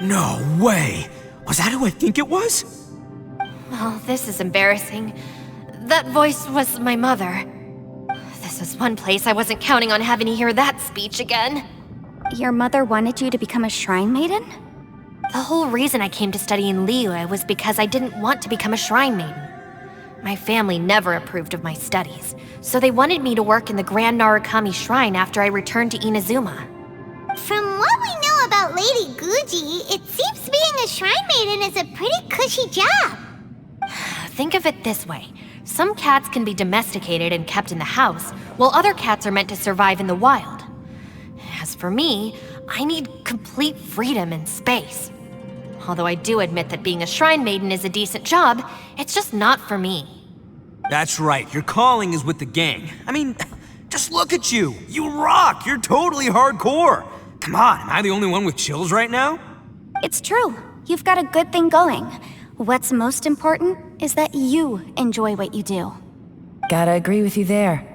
No way! Was that who I think it was? Oh, this is embarrassing. That voice was my mother. This is one place I wasn't counting on having to hear that speech again. Your mother wanted you to become a shrine maiden? The whole reason I came to study in Liyue was because I didn't want to become a shrine maiden. My family never approved of my studies, so they wanted me to work in the Grand Narukami Shrine after I returned to Inazuma. From what we know about Lady Guji, it seems being a shrine maiden is a pretty cushy job. Think of it this way. Some cats can be domesticated and kept in the house, while other cats are meant to survive in the wild. As for me, I need complete freedom and space. Although I do admit that being a shrine maiden is a decent job, it's just not for me. That's right, your calling is with the gang. I mean, just look at you. You rock, you're totally hardcore. Come on, am I the only one with chills right now? It's true. You've got a good thing going. What's most important is that you enjoy what you do. Gotta agree with you there.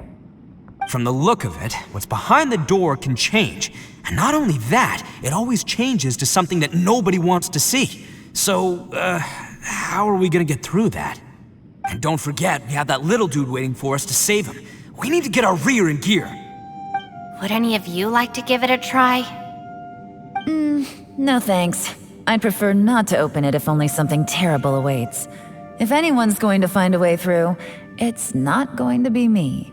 From the look of it, what's behind the door can change. And not only that, it always changes to something that nobody wants to see. So, how are we gonna get through that? And don't forget, we have that little dude waiting for us to save him. We need to get our rear in gear. Would any of you like to give it a try? No thanks. I'd prefer not to open it if only something terrible awaits. If anyone's going to find a way through, it's not going to be me.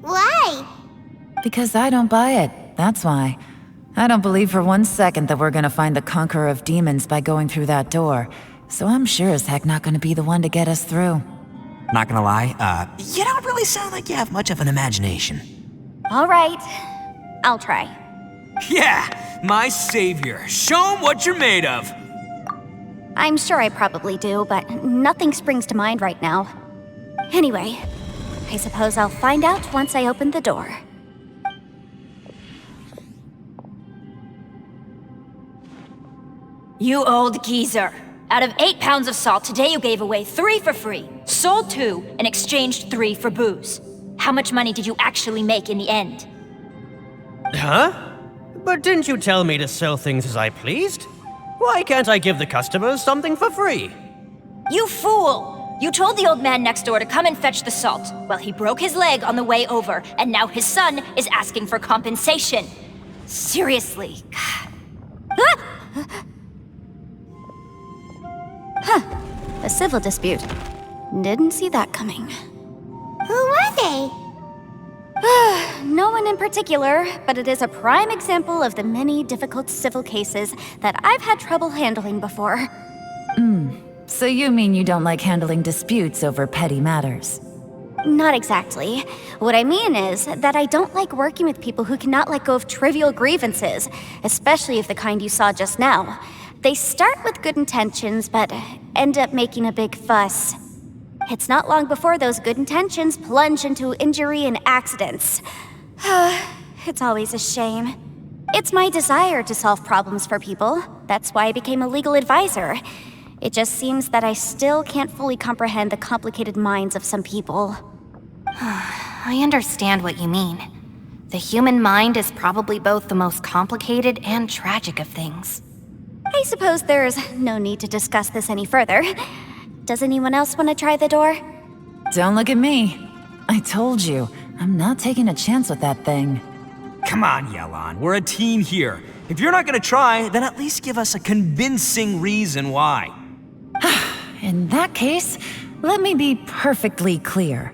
Why? Because I don't buy it, that's why. I don't believe for 1 second that we're gonna find the Conqueror of Demons by going through that door, so I'm sure as heck not gonna be the one to get us through. Not gonna lie, you don't really sound like you have much of an imagination. All right, I'll try. Yeah, my savior. Show him what you're made of. I'm sure I probably do, but nothing springs to mind right now. Anyway, I suppose I'll find out once I open the door. You old geezer. Out of 8 pounds of salt, today you gave away 3 for free, sold 2, and exchanged 3 for booze. How much money did you actually make in the end? Huh? But didn't you tell me to sell things as I pleased? Why can't I give the customers something for free? You fool! You told the old man next door to come and fetch the salt. Well, he broke his leg on the way over, and now his son is asking for compensation. Seriously. A civil dispute. Didn't see that coming. Who were they? No one in particular, but it is a prime example of the many difficult civil cases that I've had trouble handling before. So you mean you don't like handling disputes over petty matters? Not exactly. What I mean is that I don't like working with people who cannot let go of trivial grievances, especially of the kind you saw just now. They start with good intentions, but end up making a big fuss. It's not long before those good intentions plunge into injury and accidents. It's always a shame. It's my desire to solve problems for people. That's why I became a legal advisor. It just seems that I still can't fully comprehend the complicated minds of some people. I understand what you mean. The human mind is probably both the most complicated and tragic of things. I suppose there's no need to discuss this any further. Does anyone else want to try the door? Don't look at me. I told you, I'm not taking a chance with that thing. Come on, Yelan, we're a team here. If you're not gonna try, then at least give us a convincing reason why. In that case, let me be perfectly clear.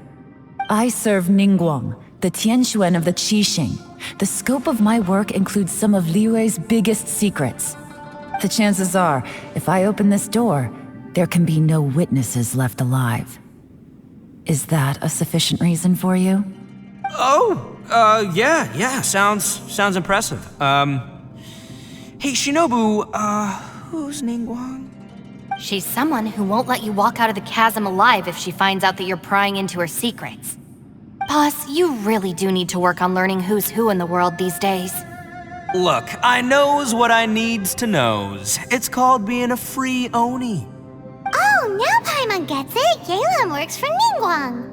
I serve Ningguang, the Tianxuan of the Qixing. The scope of my work includes some of Liyue's biggest secrets. The chances are, if I open this door, there can be no witnesses left alive. Is that a sufficient reason for you? Yeah, sounds impressive. Hey, Shinobu, who's Ningguang? She's someone who won't let you walk out of the chasm alive if she finds out that you're prying into her secrets. Boss, you really do need to work on learning who's who in the world these days. Look, I knows what I needs to knows. It's called being a free Oni. Oh, now Paimon gets it. Yelan works for Ningguang.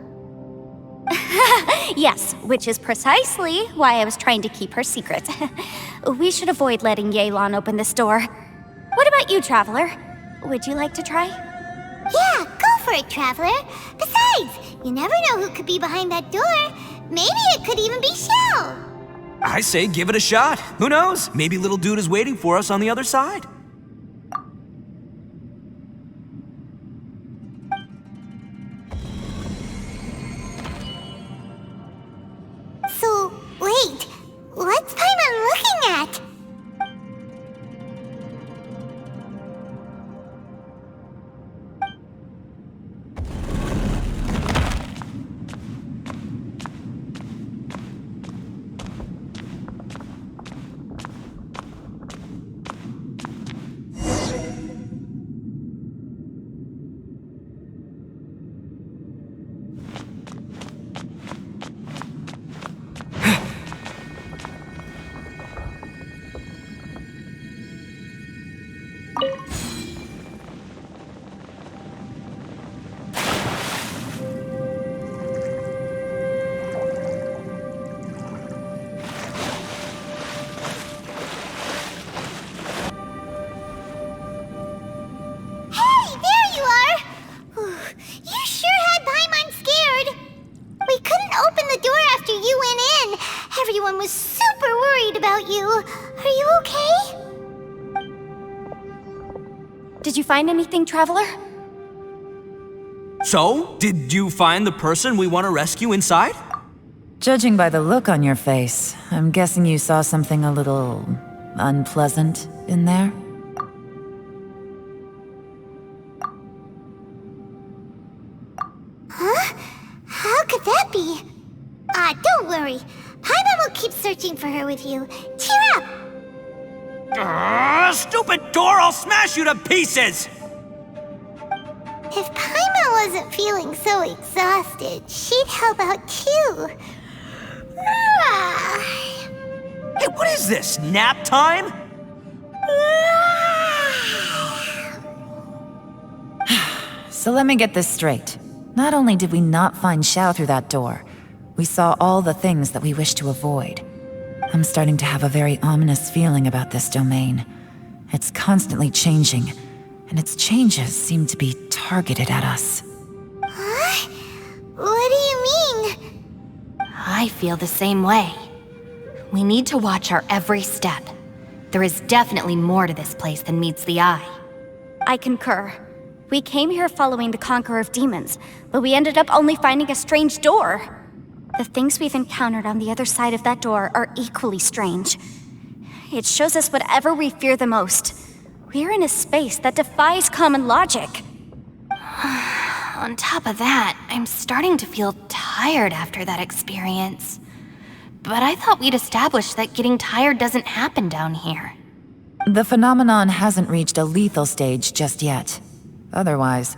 Yes, which is precisely why I was trying to keep her secret. We should avoid letting Yelan open this door. What about you, Traveler? Would you like to try? Yeah, go for it, Traveler. Besides, you never know who could be behind that door. Maybe it could even be Xiao. I say give it a shot. Who knows? Maybe little dude is waiting for us on the other side. So, wait. What's Paimon looking at? Everyone was super worried about you. Are you okay? Did you find anything, Traveler? So, did you find the person we want to rescue inside? Judging by the look on your face, I'm guessing you saw something a little unpleasant in there? Huh? How could that be? Don't worry. Paimon will keep searching for her with you. Cheer up! Stupid door! I'll smash you to pieces! If Paimon wasn't feeling so exhausted, she'd help out too. Hey, what is this? Nap time? So let me get this straight. Not only did we not find Xiao through that door, we saw all the things that we wish to avoid. I'm starting to have a very ominous feeling about this domain. It's constantly changing, and its changes seem to be targeted at us. Huh? What do you mean? I feel the same way. We need to watch our every step. There is definitely more to this place than meets the eye. I concur. We came here following the Conqueror of Demons, but we ended up only finding a strange door. The things we've encountered on the other side of that door are equally strange. It shows us whatever we fear the most. We're in a space that defies common logic. On top of that, I'm starting to feel tired after that experience. But I thought we'd established that getting tired doesn't happen down here. The phenomenon hasn't reached a lethal stage just yet. Otherwise,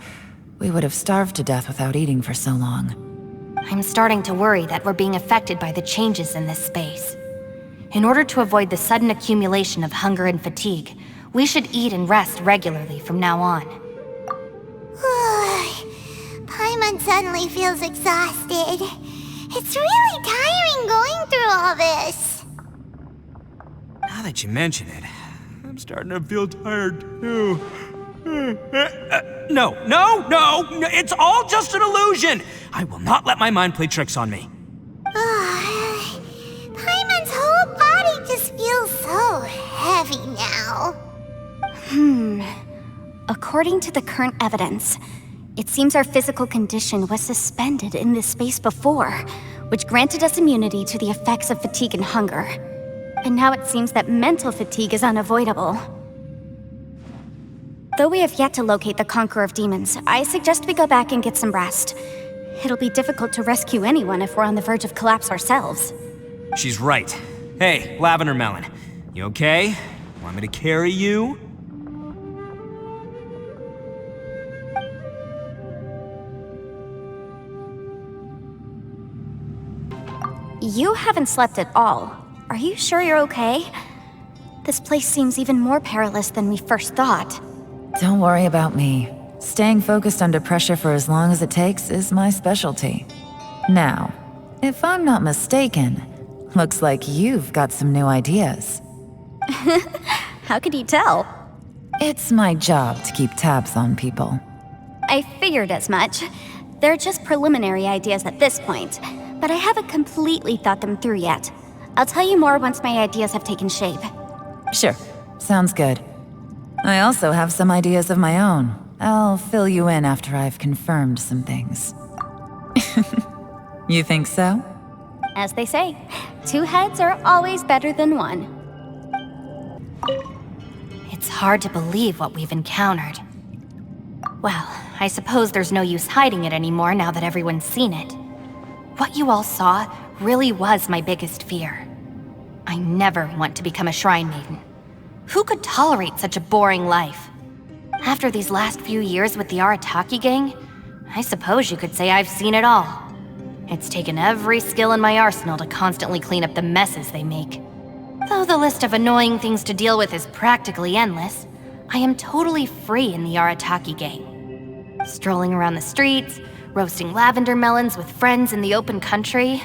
we would have starved to death without eating for so long. I'm starting to worry that we're being affected by the changes in this space. In order to avoid the sudden accumulation of hunger and fatigue, we should eat and rest regularly from now on. Paimon suddenly feels exhausted. It's really tiring going through all this. Now that you mention it, I'm starting to feel tired too. No, it's all just an illusion! I will not let my mind play tricks on me. Paimon's whole body just feels so heavy now. According to the current evidence, it seems our physical condition was suspended in this space before, which granted us immunity to the effects of fatigue and hunger. And now it seems that mental fatigue is unavoidable. Though we have yet to locate the Conqueror of Demons, I suggest we go back and get some rest. It'll be difficult to rescue anyone if we're on the verge of collapse ourselves. She's right. Hey, Lavender Melon, you okay? Want me to carry you? You haven't slept at all. Are you sure you're okay? This place seems even more perilous than we first thought. Don't worry about me. Staying focused under pressure for as long as it takes is my specialty. Now, if I'm not mistaken, looks like you've got some new ideas. How could you tell? It's my job to keep tabs on people. I figured as much. They're just preliminary ideas at this point, but I haven't completely thought them through yet. I'll tell you more once my ideas have taken shape. Sure, sounds good. I also have some ideas of my own. I'll fill you in after I've confirmed some things. You think so? As they say, 2 heads are always better than 1. It's hard to believe what we've encountered. Well, I suppose there's no use hiding it anymore now that everyone's seen it. What you all saw really was my biggest fear. I never want to become a Shrine Maiden. Who could tolerate such a boring life? After these last few years with the Arataki gang, I suppose you could say I've seen it all. It's taken every skill in my arsenal to constantly clean up the messes they make. Though the list of annoying things to deal with is practically endless, I am totally free in the Arataki gang. Strolling around the streets, roasting lavender melons with friends in the open country.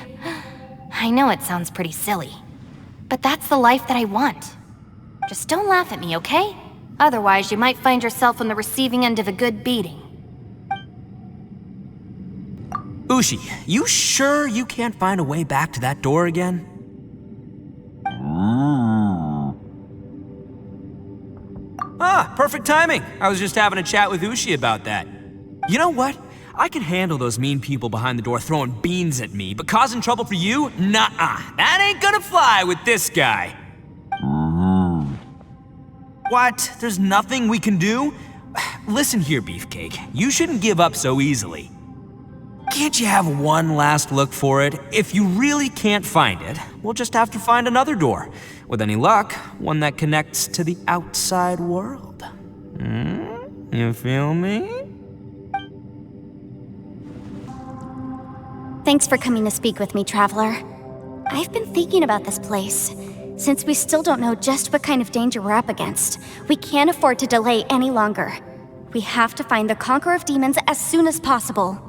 I know it sounds pretty silly, but that's the life that I want. Just don't laugh at me, okay? Otherwise, you might find yourself on the receiving end of a good beating. Ushi, you sure you can't find a way back to that door again? Ah, perfect timing. I was just having a chat with Ushi about that. You know what? I can handle those mean people behind the door throwing beans at me, but causing trouble for you? Nuh-uh. That ain't gonna fly with this guy. What? There's nothing we can do? Listen here, Beefcake. You shouldn't give up so easily. Can't you have one last look for it? If you really can't find it, we'll just have to find another door. With any luck, one that connects to the outside world. You feel me? Thanks for coming to speak with me, Traveler. I've been thinking about this place. Since we still don't know just what kind of danger we're up against, we can't afford to delay any longer. We have to find the Conqueror of Demons as soon as possible.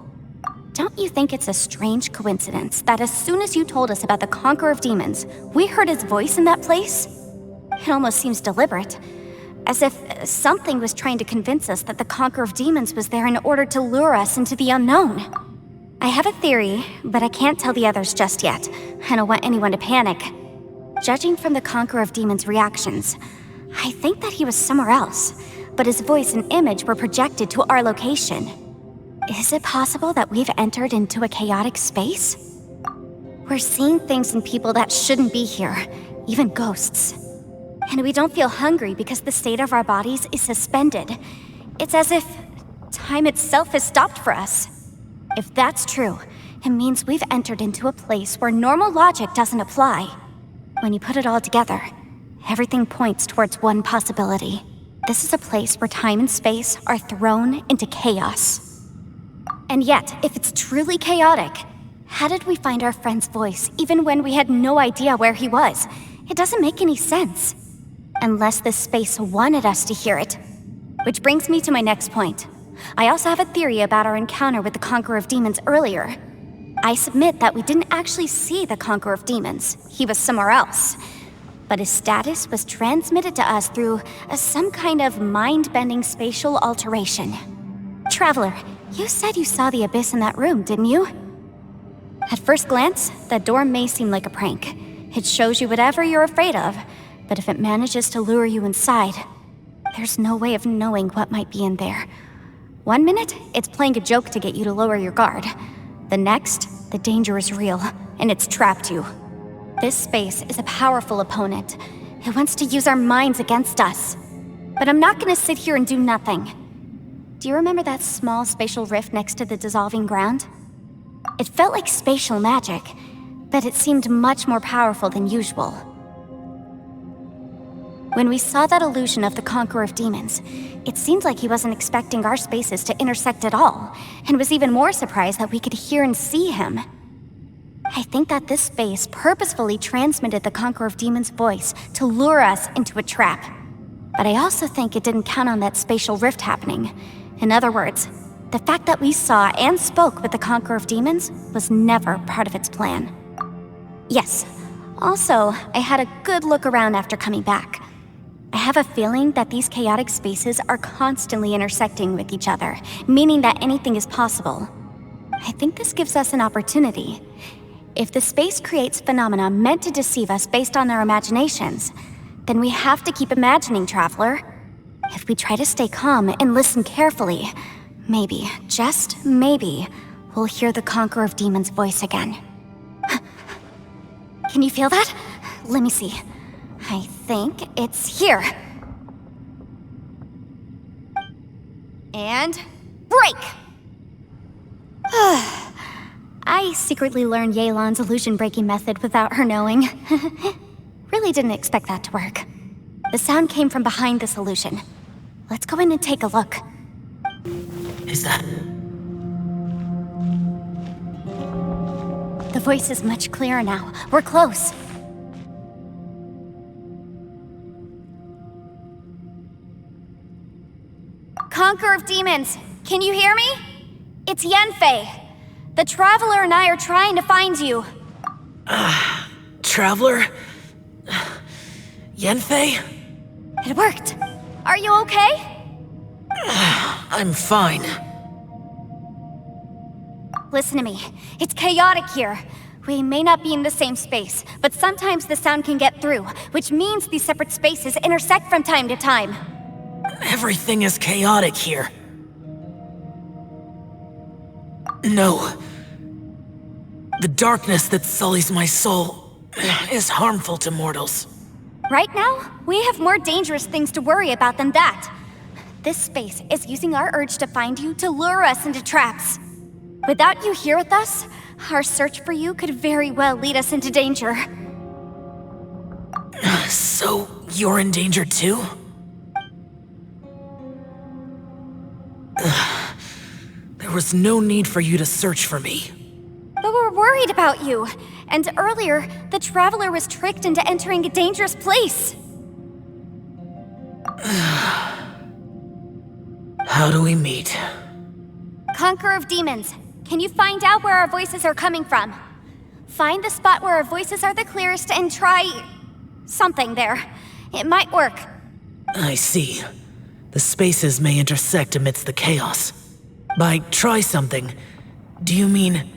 Don't you think it's a strange coincidence that as soon as you told us about the Conqueror of Demons, we heard his voice in that place? It almost seems deliberate, as if something was trying to convince us that the Conqueror of Demons was there in order to lure us into the unknown. I have a theory, but I can't tell the others just yet. I don't want anyone to panic. Judging from the Conqueror of Demons' reactions, I think that he was somewhere else, but his voice and image were projected to our location. Is it possible that we've entered into a chaotic space? We're seeing things in people that shouldn't be here, even ghosts. And we don't feel hungry because the state of our bodies is suspended. It's as if time itself has stopped for us. If that's true, it means we've entered into a place where normal logic doesn't apply. When you put it all together, everything points towards one possibility. This is a place where time and space are thrown into chaos. And yet, if it's truly chaotic, How did we find our friend's voice, even when we had no idea where he was? It doesn't make any sense. Unless this space wanted us to hear it. Which brings me to my next point. I also have a theory about our encounter with the Conqueror of Demons earlier. I submit that we didn't actually see the Conqueror of Demons. He was somewhere else. But his status was transmitted to us through some kind of mind-bending spatial alteration. Traveler, you said you saw the abyss in that room, didn't you? At first glance, that door may seem like a prank. It shows you whatever you're afraid of, but if it manages to lure you inside, there's no way of knowing what might be in there. One minute, it's playing a joke to get you to lower your guard. The next, the danger is real, and it's trapped you. This space is a powerful opponent. It wants to use our minds against us. But I'm not gonna sit here and do nothing. Do you remember that small spatial rift next to the dissolving ground? It felt like spatial magic, but it seemed much more powerful than usual. When we saw that illusion of the Conqueror of Demons, it seemed like he wasn't expecting our spaces to intersect at all, and was even more surprised that we could hear and see him. I think that this space purposefully transmitted the Conqueror of Demons' voice to lure us into a trap. But I also think it didn't count on that spatial rift happening. In other words, the fact that we saw and spoke with the Conqueror of Demons was never part of its plan. Yes, also, I had a good look around after coming back. I have a feeling that these chaotic spaces are constantly intersecting with each other, meaning that anything is possible. I think this gives us an opportunity. If the space creates phenomena meant to deceive us based on our imaginations, then we have to keep imagining, Traveler. If we try to stay calm and listen carefully, maybe, just maybe, we'll hear the Conqueror of Demons' voice again. Can you feel that? Let me see. I think it's here. And break! I secretly learned Yelan's illusion-breaking method without her knowing. Really didn't expect that to work. The sound came from behind this illusion. Let's go in and take a look. Is that... The voice is much clearer now. We're close. Conqueror of Demons, can you hear me? It's Yanfei. The Traveler and I are trying to find you. Traveler? Yanfei? It worked. Are you okay? I'm fine. Listen to me. It's chaotic here. We may not be in the same space, but sometimes the sound can get through, which means these separate spaces intersect from time to time. Everything is chaotic here. No. The darkness that sullies my soul is harmful to mortals. Right now, we have more dangerous things to worry about than that. This space is using our urge to find you to lure us into traps. Without you here with us, our search for you could very well lead us into danger. So, you're in danger too? There was no need for you to search for me. But we're worried about you. And earlier, the Traveler was tricked into entering a dangerous place. How do we meet? Conqueror of Demons, can you find out where our voices are coming from? Find the spot where our voices are the clearest and try... something there. It might work. I see. The spaces may intersect amidst the chaos. By try something, do you mean...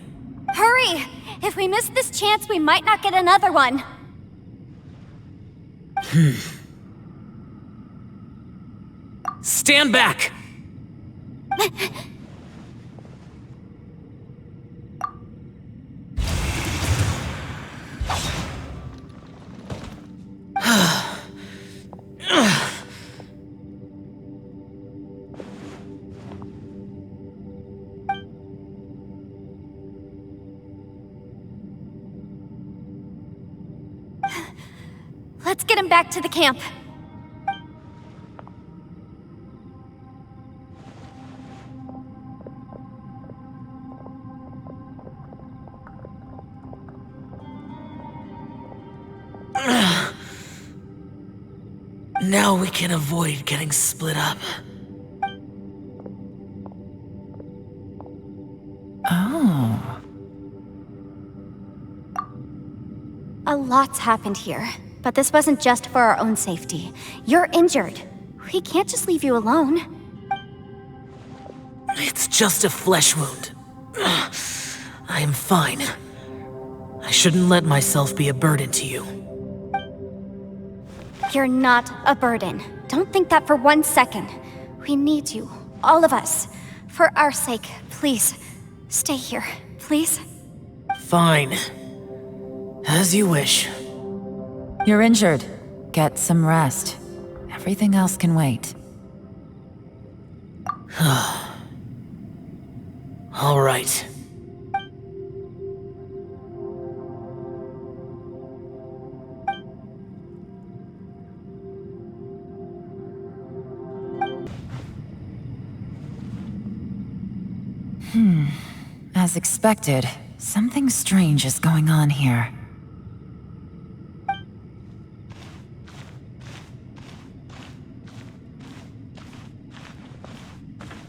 Hurry! If we miss this chance, we might not get another one. Stand back! Let's get him back to the camp. now we can avoid getting split up. Oh. A lot's happened here, but this wasn't just for our own safety. You're injured. We can't just leave you alone. It's just a flesh wound. I am fine. I shouldn't let myself be a burden to you. You're not a burden. Don't think that for 1 second. We need you, all of us. For our sake, please, stay here, please. Fine. As you wish. You're injured. Get some rest. Everything else can wait. All right. As expected, something strange is going on here.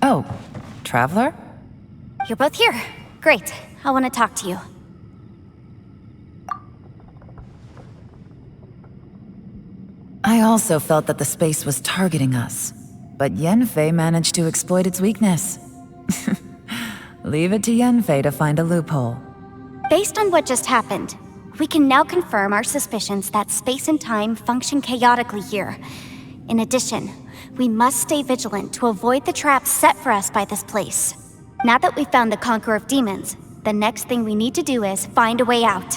Oh, Traveler? You're both here. Great. I want to talk to you. I also felt that the space was targeting us, but Yanfei managed to exploit its weakness. Leave it to Yanfei to find a loophole. Based on what just happened, we can now confirm our suspicions that space and time function chaotically here. In addition, we must stay vigilant to avoid the traps set for us by this place. Now that we've found the Conqueror of Demons, the next thing we need to do is find a way out.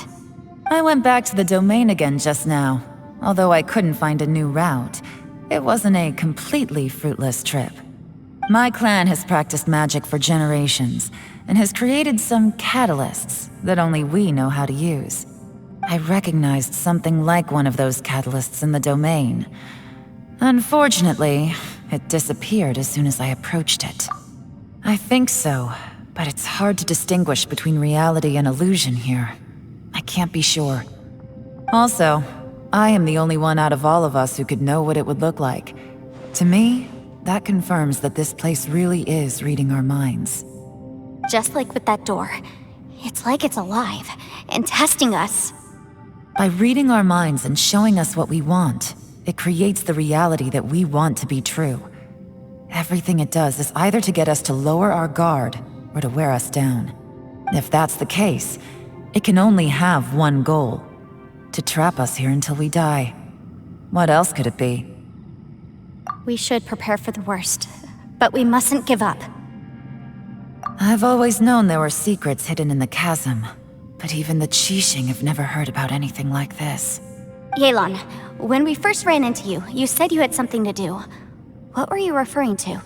I went back to the domain again just now. Although I couldn't find a new route, it wasn't a completely fruitless trip. My clan has practiced magic for generations, and has created some catalysts that only we know how to use. I recognized something like one of those catalysts in the domain. Unfortunately, it disappeared as soon as I approached it. I think so, but it's hard to distinguish between reality and illusion here. I can't be sure. Also, I am the only one out of all of us who could know what it would look like. To me, that confirms that this place really is reading our minds. Just like with that door. It's like it's alive, and testing us. By reading our minds and showing us what we want, it creates the reality that we want to be true. Everything it does is either to get us to lower our guard, or to wear us down. If that's the case, it can only have one goal: to trap us here until we die. What else could it be? We should prepare for the worst, but we mustn't give up. I've always known there were secrets hidden in the chasm, but even the Qixing have never heard about anything like this. Yelan, when we first ran into you, you said you had something to do. What were you referring to?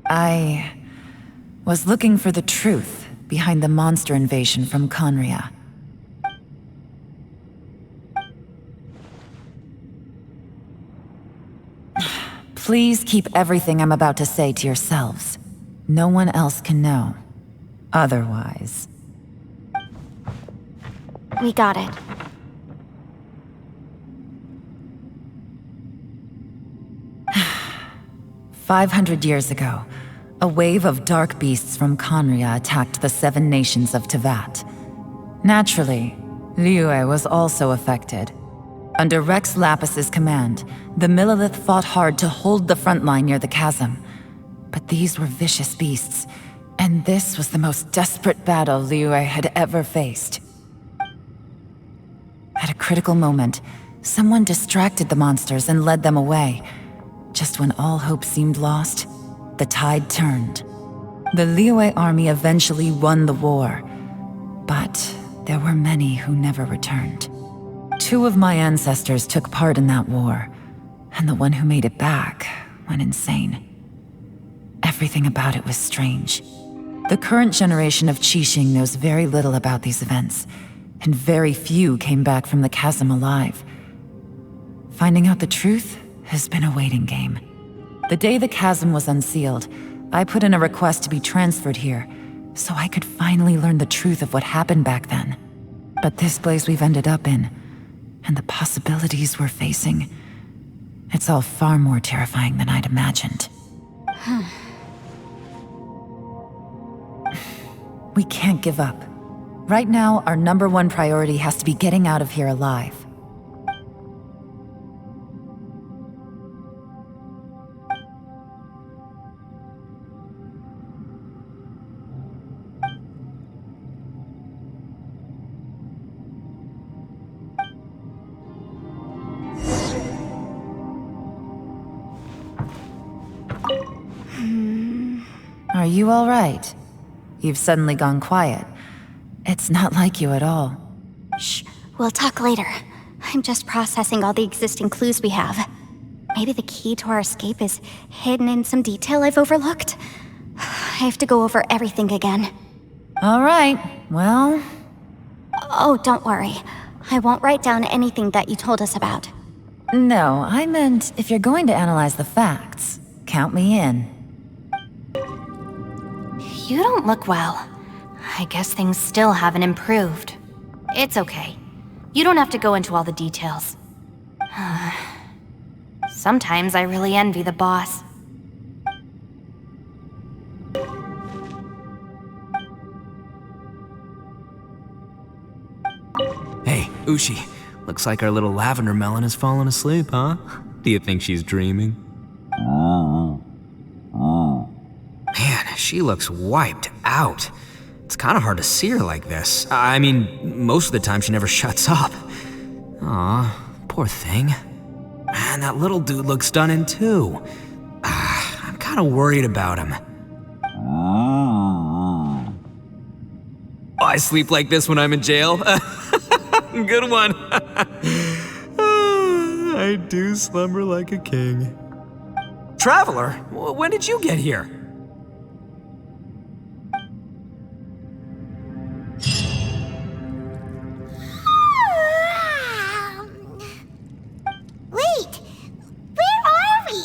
I was looking for the truth behind the monster invasion from Conria. Please keep everything I'm about to say to yourselves. No one else can know. Otherwise... We got it. 500 years ago, a wave of dark beasts from Conria attacked the 7 nations of Tevat. Naturally, Liyue was also affected. Under Rex Lapis's command, the Millelith fought hard to hold the front line near the chasm. But these were vicious beasts, and this was the most desperate battle Liyue had ever faced. At a critical moment, someone distracted the monsters and led them away. Just when all hope seemed lost, the tide turned. The Liyue army eventually won the war, but there were many who never returned. 2 of my ancestors took part in that war, and the one who made it back went insane. Everything about it was strange. The current generation of Qixing knows very little about these events, and very few came back from the chasm alive. Finding out the truth has been a waiting game. The day the chasm was unsealed, I put in a request to be transferred here, so I could finally learn the truth of what happened back then. But this place we've ended up in, And the possibilities we're facing, it's all far more terrifying than I'd imagined. We can't give up. Right now, our #1 priority has to be getting out of here alive. Are you all right? You've suddenly gone quiet. It's not like you at all. Shh, we'll talk later. I'm just processing all the existing clues we have. Maybe the key to our escape is hidden in some detail I've overlooked. I have to go over everything again. All right, well... Oh, don't worry. I won't write down anything that you told us about. No, I meant if you're going to analyze the facts, count me in. You don't look well. I guess things still haven't improved. It's okay. You don't have to go into all the details. Sometimes I really envy the boss. Hey, Ushi. Looks like our little lavender melon has fallen asleep, huh? Do you think she's dreaming? Man, she looks wiped out. It's kind of hard to see her like this. I mean, most of the time she never shuts up. Aw, poor thing. Man, that little dude looks stunning too. I'm kind of worried about him. I sleep like this when I'm in jail. Good one. I do slumber like a king. Traveler, when did you get here? Wait, where are we?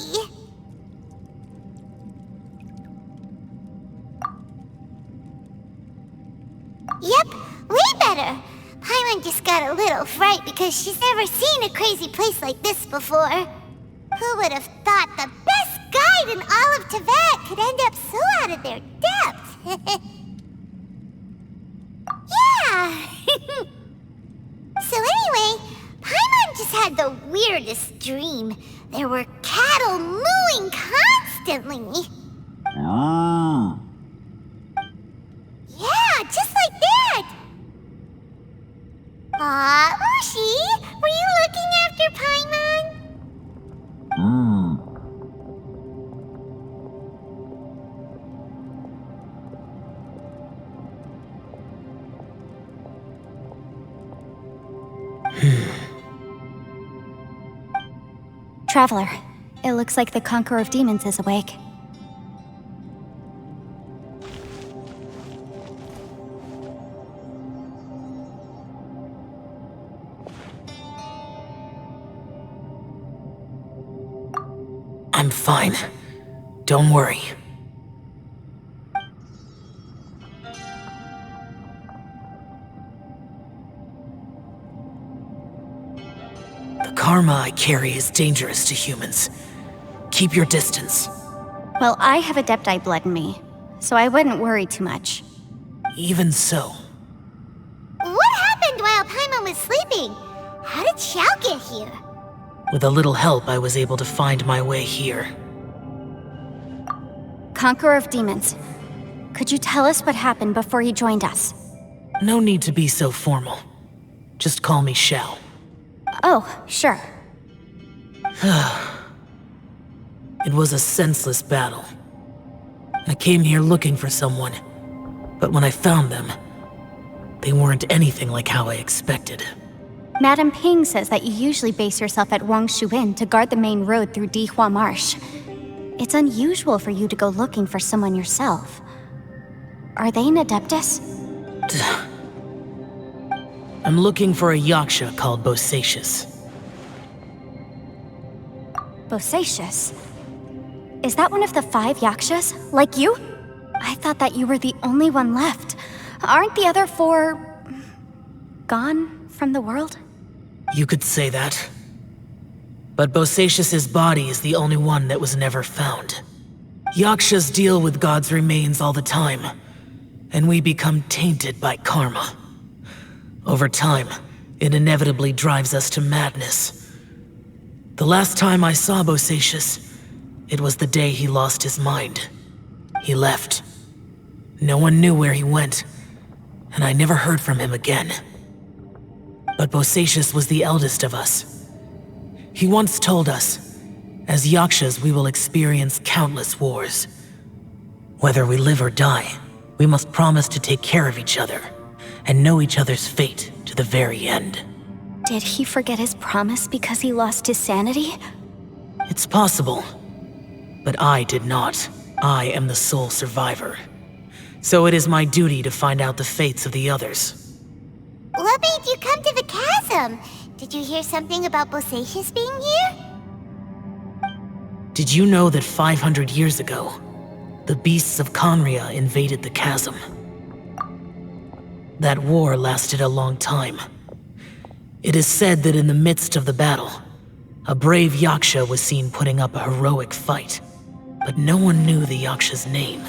Yep, way better. Paimon just got a little fright because she's never seen a crazy place like this before. Who would have thought the best guide in all of Teyvat could end up so out of their depth? Yeah! So anyway, Paimon just had the weirdest dream. There were cattle mooing constantly. Yeah, just like that! Aw, Ushi, were you looking after Paimon? Traveler, it looks like the Conqueror of Demons is awake. I'm fine. Don't worry. The karma I carry is dangerous to humans. Keep your distance. Well, I have Adepti blood in me, so I wouldn't worry too much. Even so. What happened while Paimon was sleeping? How did Xiao get here? With a little help, I was able to find my way here. Conqueror of Demons, could you tell us what happened before you joined us? No need to be so formal. Just call me Xiao. Oh, sure. It was a senseless battle. I came here looking for someone, but when I found them, they weren't anything like how I expected. Madame Ping says that you usually base yourself at Wangshu Inn to guard the main road through Dihua Marsh. It's unusual for you to go looking for someone yourself. Are they an Adeptus? I'm looking for a Yaksha called Bosacius. Bosacius? Is that one of the 5 Yakshas? Like you? I thought that you were the only one left. Aren't the other 4... gone from the world? You could say that. But Bosacius's body is the only one that was never found. Yakshas deal with God's remains all the time, and we become tainted by karma. Over time, it inevitably drives us to madness. The last time I saw Bosacius, it was the day he lost his mind. He left. No one knew where he went, and I never heard from him again. But Bosacius was the eldest of us. He once told us, as Yakshas we will experience countless wars. Whether we live or die, we must promise to take care of each other, and know each other's fate to the very end. Did he forget his promise because he lost his sanity? It's possible, but I did not. I am the sole survivor. So it is my duty to find out the fates of the others. What made you come to the chasm? Did you hear something about Bosacius being here? Did you know that 500 years ago, the beasts of Conria invaded the chasm? That war lasted a long time. It is said that in the midst of the battle, a brave Yaksha was seen putting up a heroic fight, but no one knew the Yaksha's name.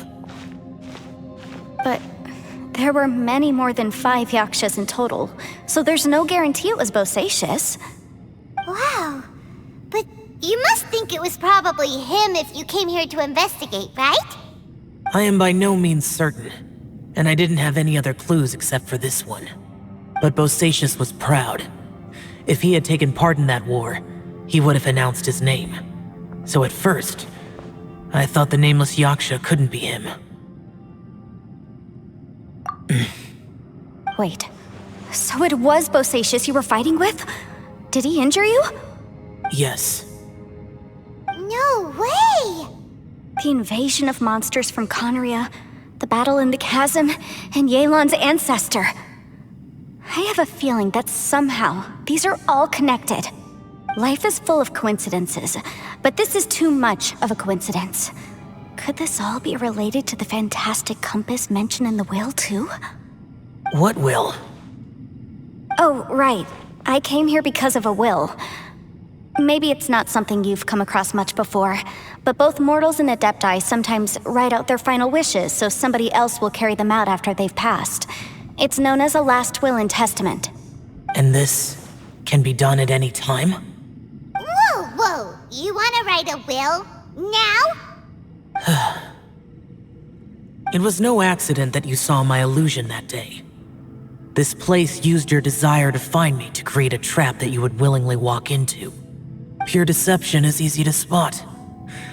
But there were many more than 5 Yakshas in total, so there's no guarantee it was Bosacius. Wow. But you must think it was probably him if you came here to investigate, right? I am by no means certain, and I didn't have any other clues except for this one. But Bosacius was proud. If he had taken part in that war, he would have announced his name. So at first, I thought the nameless Yaksha couldn't be him. Wait, so it was Bosacius you were fighting with? Did he injure you? Yes. No way! The invasion of monsters from Conria, the battle in the chasm, and Yelan's ancestor. I have a feeling that somehow these are all connected. Life is full of coincidences, but this is too much of a coincidence. Could this all be related to the fantastic compass mentioned in the will, too? What will? Oh, right. I came here because of a will. Maybe it's not something you've come across much before, but both mortals and adepti sometimes write out their final wishes so somebody else will carry them out after they've passed. It's known as a last will and testament. And this can be done at any time? Whoa! You wanna write a will? Now? It was no accident that you saw my illusion that day. This place used your desire to find me to create a trap that you would willingly walk into. Pure deception is easy to spot,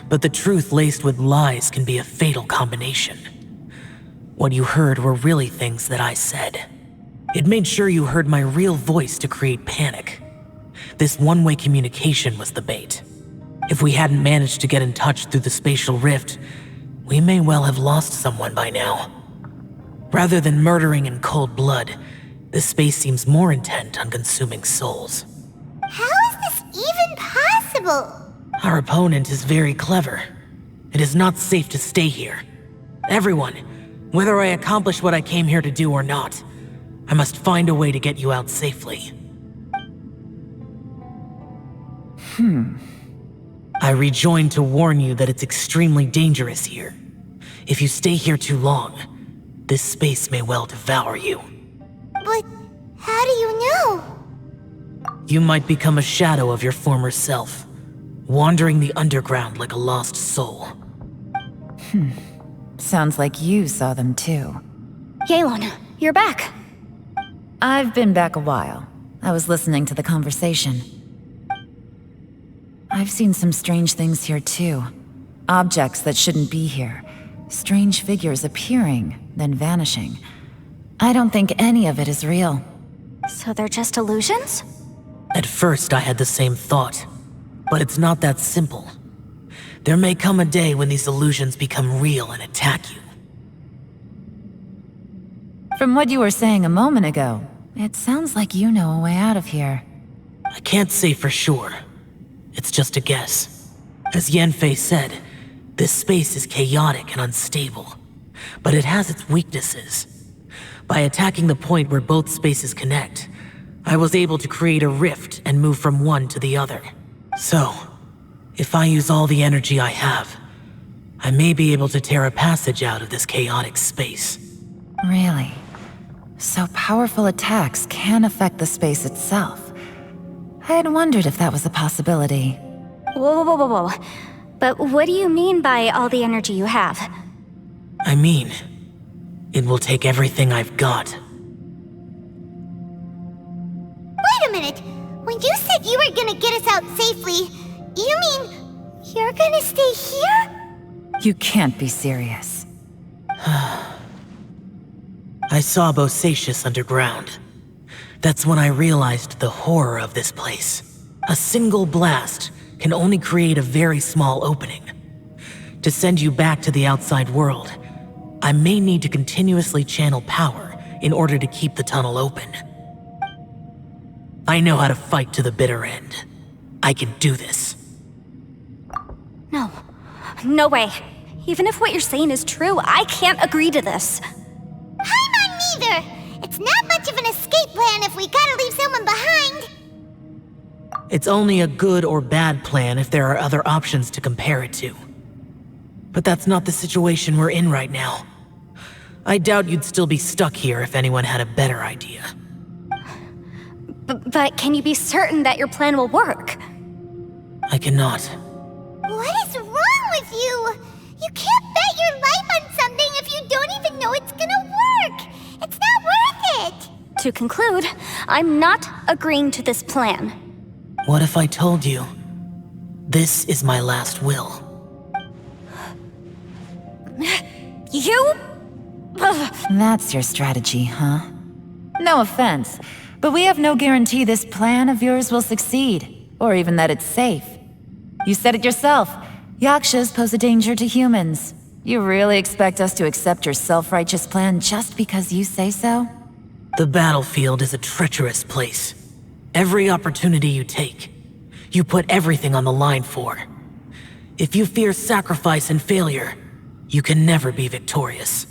but the truth laced with lies can be a fatal combination. What you heard were really things that I said. It made sure you heard my real voice to create panic. This one-way communication was the bait. If we hadn't managed to get in touch through the spatial rift, we may well have lost someone by now. Rather than murdering in cold blood, this space seems more intent on consuming souls. How is this even possible? Our opponent is very clever. It is not safe to stay here. Everyone, whether I accomplish what I came here to do or not, I must find a way to get you out safely. I rejoined to warn you that it's extremely dangerous here. If you stay here too long, this space may well devour you. But how do you know? You might become a shadow of your former self, wandering the underground like a lost soul. Sounds like you saw them too. Yelan, you're back. I've been back a while. I was listening to the conversation. I've seen some strange things here too. Objects that shouldn't be here. Strange figures appearing, then vanishing. I don't think any of it is real. So they're just illusions? At first, I had the same thought, but it's not that simple. There may come a day when these illusions become real and attack you. From what you were saying a moment ago, it sounds like you know a way out of here. I can't say for sure. It's just a guess. As Yanfei said, this space is chaotic and unstable, but it has its weaknesses. By attacking the point where both spaces connect, I was able to create a rift and move from one to the other. So, if I use all the energy I have, I may be able to tear a passage out of this chaotic space. Really? So powerful attacks can affect the space itself. I had wondered if that was a possibility. Whoa. But what do you mean by all the energy you have? I mean, it will take everything I've got. Wait a minute. When you said you were gonna get us out safely, you mean you're gonna stay here? You can't be serious. I saw Bosacius underground. That's when I realized the horror of this place. A single blast can only create a very small opening. To send you back to the outside world, I may need to continuously channel power in order to keep the tunnel open. I know how to fight to the bitter end. I can do this. No way. Even if what you're saying is true, I can't agree to this. Paimon neither! It's not much of an escape plan if we gotta leave someone behind. It's only a good or bad plan if there are other options to compare it to. But that's not the situation we're in right now. I doubt you'd still be stuck here if anyone had a better idea. But can you be certain that your plan will work? I cannot. What is wrong with you? You can't bet your life on something if you don't even know it's gonna work. It's not worth it. To conclude, I'm not agreeing to this plan. What if I told you, this is my last will? You? Ugh. That's your strategy, huh? No offense, but we have no guarantee this plan of yours will succeed, or even that it's safe. You said it yourself. Yakshas pose a danger to humans. You really expect us to accept your self-righteous plan just because you say so? The battlefield is a treacherous place. Every opportunity you take, you put everything on the line for. If you fear sacrifice and failure, you can never be victorious.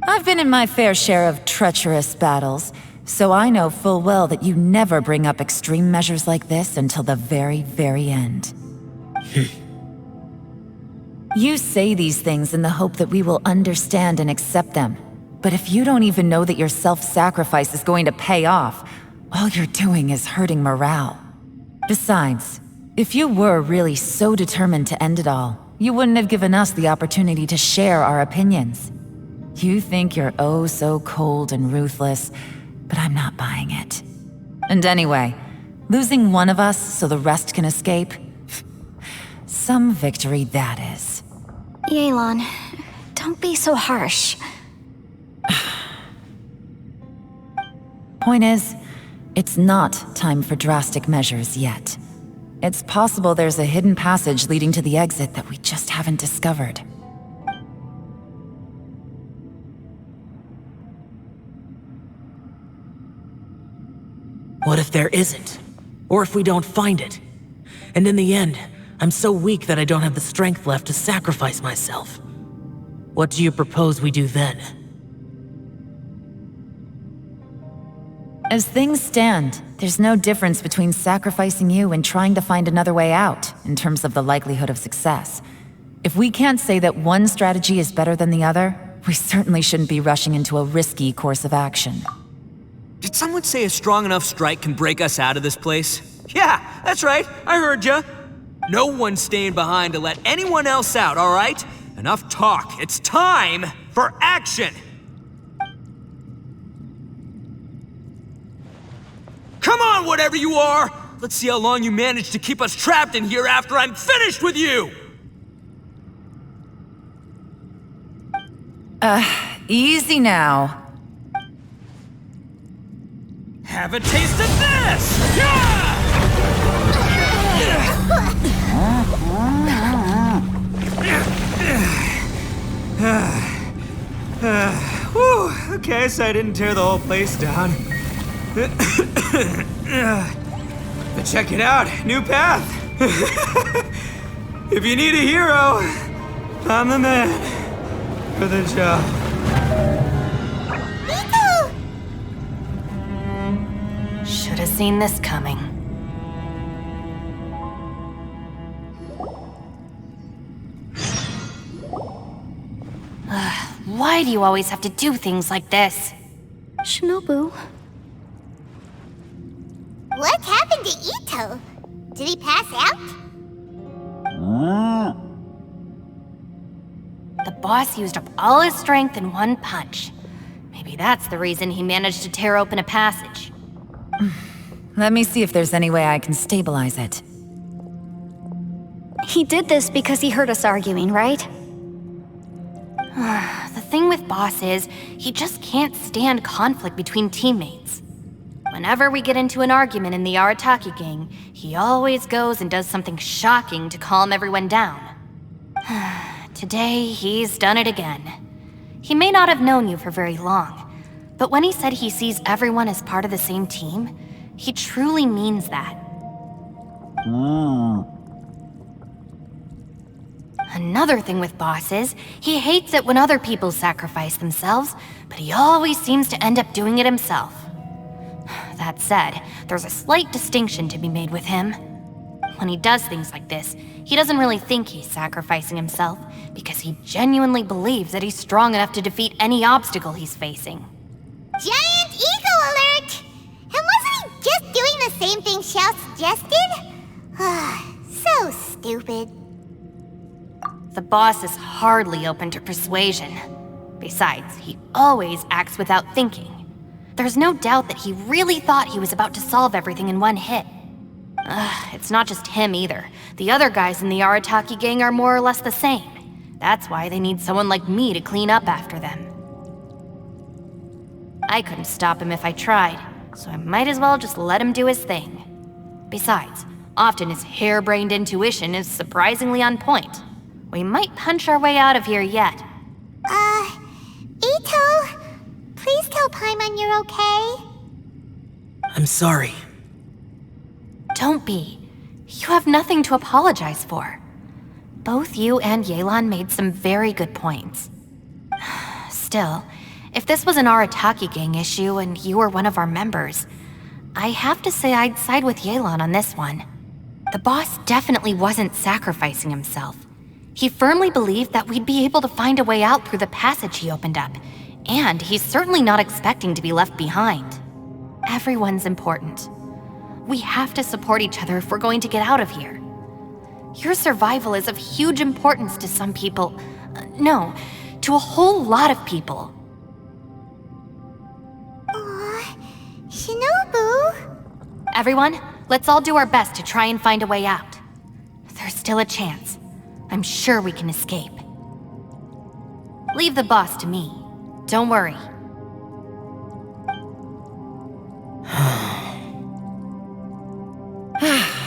I've been in my fair share of treacherous battles, so I know full well that you never bring up extreme measures like this until the very, very end. You say these things in the hope that we will understand and accept them. But if you don't even know that your self-sacrifice is going to pay off, all you're doing is hurting morale. Besides, if you were really so determined to end it all, you wouldn't have given us the opportunity to share our opinions. You think you're oh so cold and ruthless, but I'm not buying it. And anyway, losing one of us so the rest can escape? Some victory that is. Yelan, don't be so harsh. Point is, it's not time for drastic measures yet. It's possible there's a hidden passage leading to the exit that we just haven't discovered. What if there isn't? Or if we don't find it? And in the end, I'm so weak that I don't have the strength left to sacrifice myself. What do you propose we do then? As things stand, there's no difference between sacrificing you and trying to find another way out, in terms of the likelihood of success. If we can't say that one strategy is better than the other, we certainly shouldn't be rushing into a risky course of action. Did someone say a strong enough strike can break us out of this place? Yeah, that's right, I heard ya. No one's staying behind to let anyone else out, all right? Enough talk, it's time for action! Come on, whatever you are! Let's see how long you manage to keep us trapped in here after I'm finished with you! Easy now. Have a taste of this! Yeah! Whew, okay, so I didn't tear the whole place down. But check it out, new path. If you need a hero, I'm the man for the job. Itto! Should have seen this coming. Why do you always have to do things like this? Shinobu. What happened to Itto? Did he pass out? The boss used up all his strength in one punch. Maybe that's the reason he managed to tear open a passage. Let me see if there's any way I can stabilize it. He did this because he heard us arguing, right? The thing with Boss is, he just can't stand conflict between teammates. Whenever we get into an argument in the Arataki gang, he always goes and does something shocking to calm everyone down. Today, he's done it again. He may not have known you for very long, but when he said he sees everyone as part of the same team, he truly means that. Another thing with Boss is, he hates it when other people sacrifice themselves, but he always seems to end up doing it himself. That said, there's a slight distinction to be made with him. When he does things like this, he doesn't really think he's sacrificing himself, because he genuinely believes that he's strong enough to defeat any obstacle he's facing. Giant ego alert! And wasn't he just doing the same thing Xiao suggested? So stupid. The boss is hardly open to persuasion. Besides, he always acts without thinking. There's no doubt that he really thought he was about to solve everything in one hit. It's not just him either. The other guys in the Arataki gang are more or less the same. That's why they need someone like me to clean up after them. I couldn't stop him if I tried, so I might as well just let him do his thing. Besides, often his harebrained intuition is surprisingly on point. We might punch our way out of here yet. Itto, please tell Paimon you're okay. I'm sorry. Don't be. You have nothing to apologize for. Both you and Yelan made some very good points. Still, if this was an Arataki gang issue and you were one of our members, I have to say I'd side with Yelan on this one. The boss definitely wasn't sacrificing himself. He firmly believed that we'd be able to find a way out through the passage he opened up, and he's certainly not expecting to be left behind. Everyone's important. We have to support each other if we're going to get out of here. Your survival is of huge importance to some people. No, to a whole lot of people. Shinobu? Everyone, let's all do our best to try and find a way out. There's still a chance. I'm sure we can escape. Leave the boss to me. Don't worry.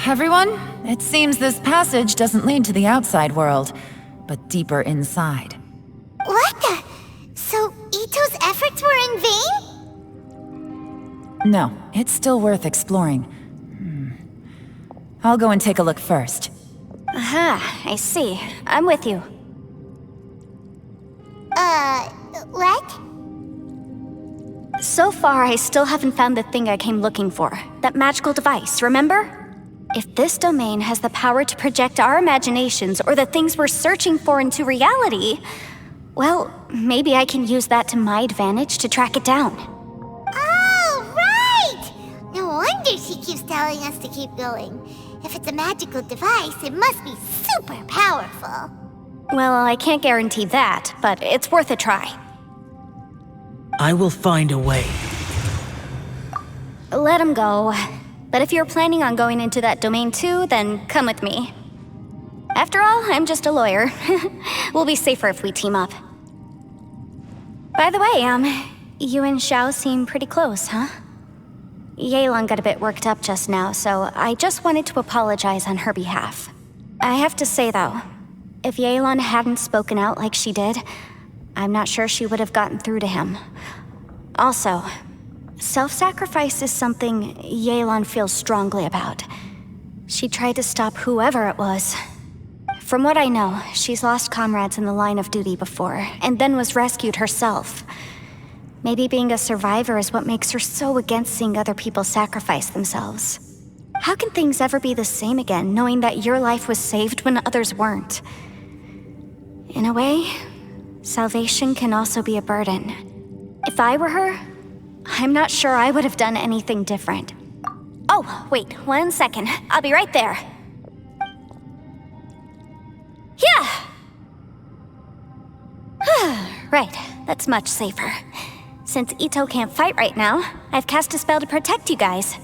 Everyone, it seems this passage doesn't lead to the outside world, but deeper inside. What the? So Itto's efforts were in vain? No, it's still worth exploring. I'll go and take a look first. Aha, I see. I'm with you. What? So far, I still haven't found the thing I came looking for. That magical device, remember? If this domain has the power to project our imaginations or the things we're searching for into reality, well, maybe I can use that to my advantage to track it down. Oh, right! No wonder she keeps telling us to keep going. If it's a magical device, it must be super powerful. Well, I can't guarantee that, but it's worth a try. I will find a way. Let him go. But if you're planning on going into that domain too, then come with me. After all, I'm just a lawyer. We'll be safer if we team up. By the way, you and Xiao seem pretty close, huh? Yelan got a bit worked up just now, so I just wanted to apologize on her behalf. I have to say though, if Yelan hadn't spoken out like she did, I'm not sure she would have gotten through to him. Also, self-sacrifice is something Yelan feels strongly about. She tried to stop whoever it was. From what I know, she's lost comrades in the line of duty before, and then was rescued herself. Maybe being a survivor is what makes her so against seeing other people sacrifice themselves. How can things ever be the same again, knowing that your life was saved when others weren't? In a way, salvation can also be a burden. If I were her, I'm not sure I would have done anything different. Oh, wait, 1 second. I'll be right there. Yeah! Right, that's much safer. Since Itto can't fight right now, I've cast a spell to protect you guys.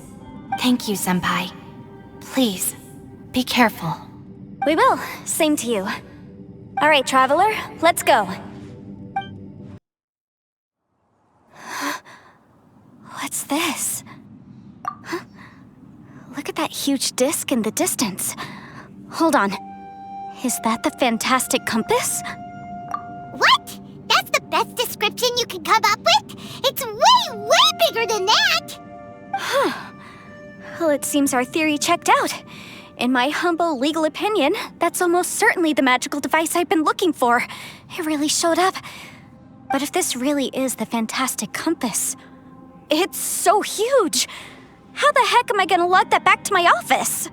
Thank you, Senpai. Please, be careful. We will. Same to you. All right, Traveler, let's go. What's this? Huh? Look at that huge disc in the distance. Hold on. Is that the fantastic compass? What? That's the best description you can come up with? It's way, way bigger than that! Huh. Well, it seems our theory checked out. In my humble legal opinion, that's almost certainly the magical device I've been looking for. It really showed up. But if this really is the fantastic compass, it's so huge! How the heck am I gonna lug that back to my office?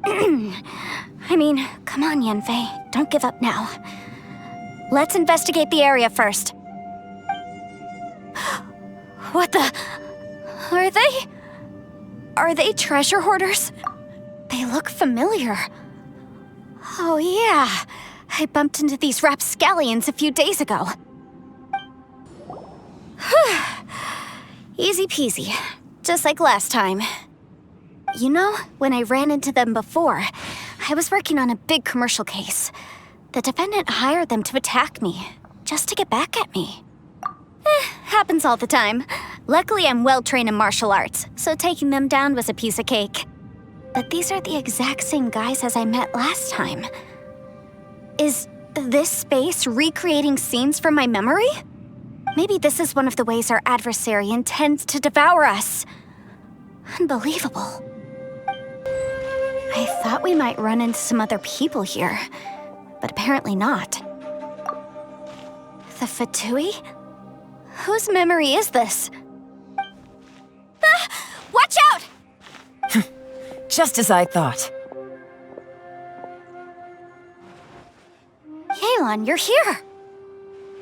I mean, come on, Yanfei. Don't give up now. Let's investigate the area first. What the... Are they treasure hoarders? They look familiar. Oh yeah, I bumped into these rapscallions a few days ago. Easy peasy, just like last time. You know, when I ran into them before, I was working on a big commercial case. The defendant hired them to attack me, just to get back at me. Happens all the time. Luckily, I'm well-trained in martial arts, so taking them down was a piece of cake. But these are the exact same guys as I met last time. Is this space recreating scenes from my memory? Maybe this is one of the ways our adversary intends to devour us. Unbelievable. I thought we might run into some other people here, but apparently not. The Fatui? Whose memory is this? Ah! Watch out! Just as I thought. Yelan, you're here!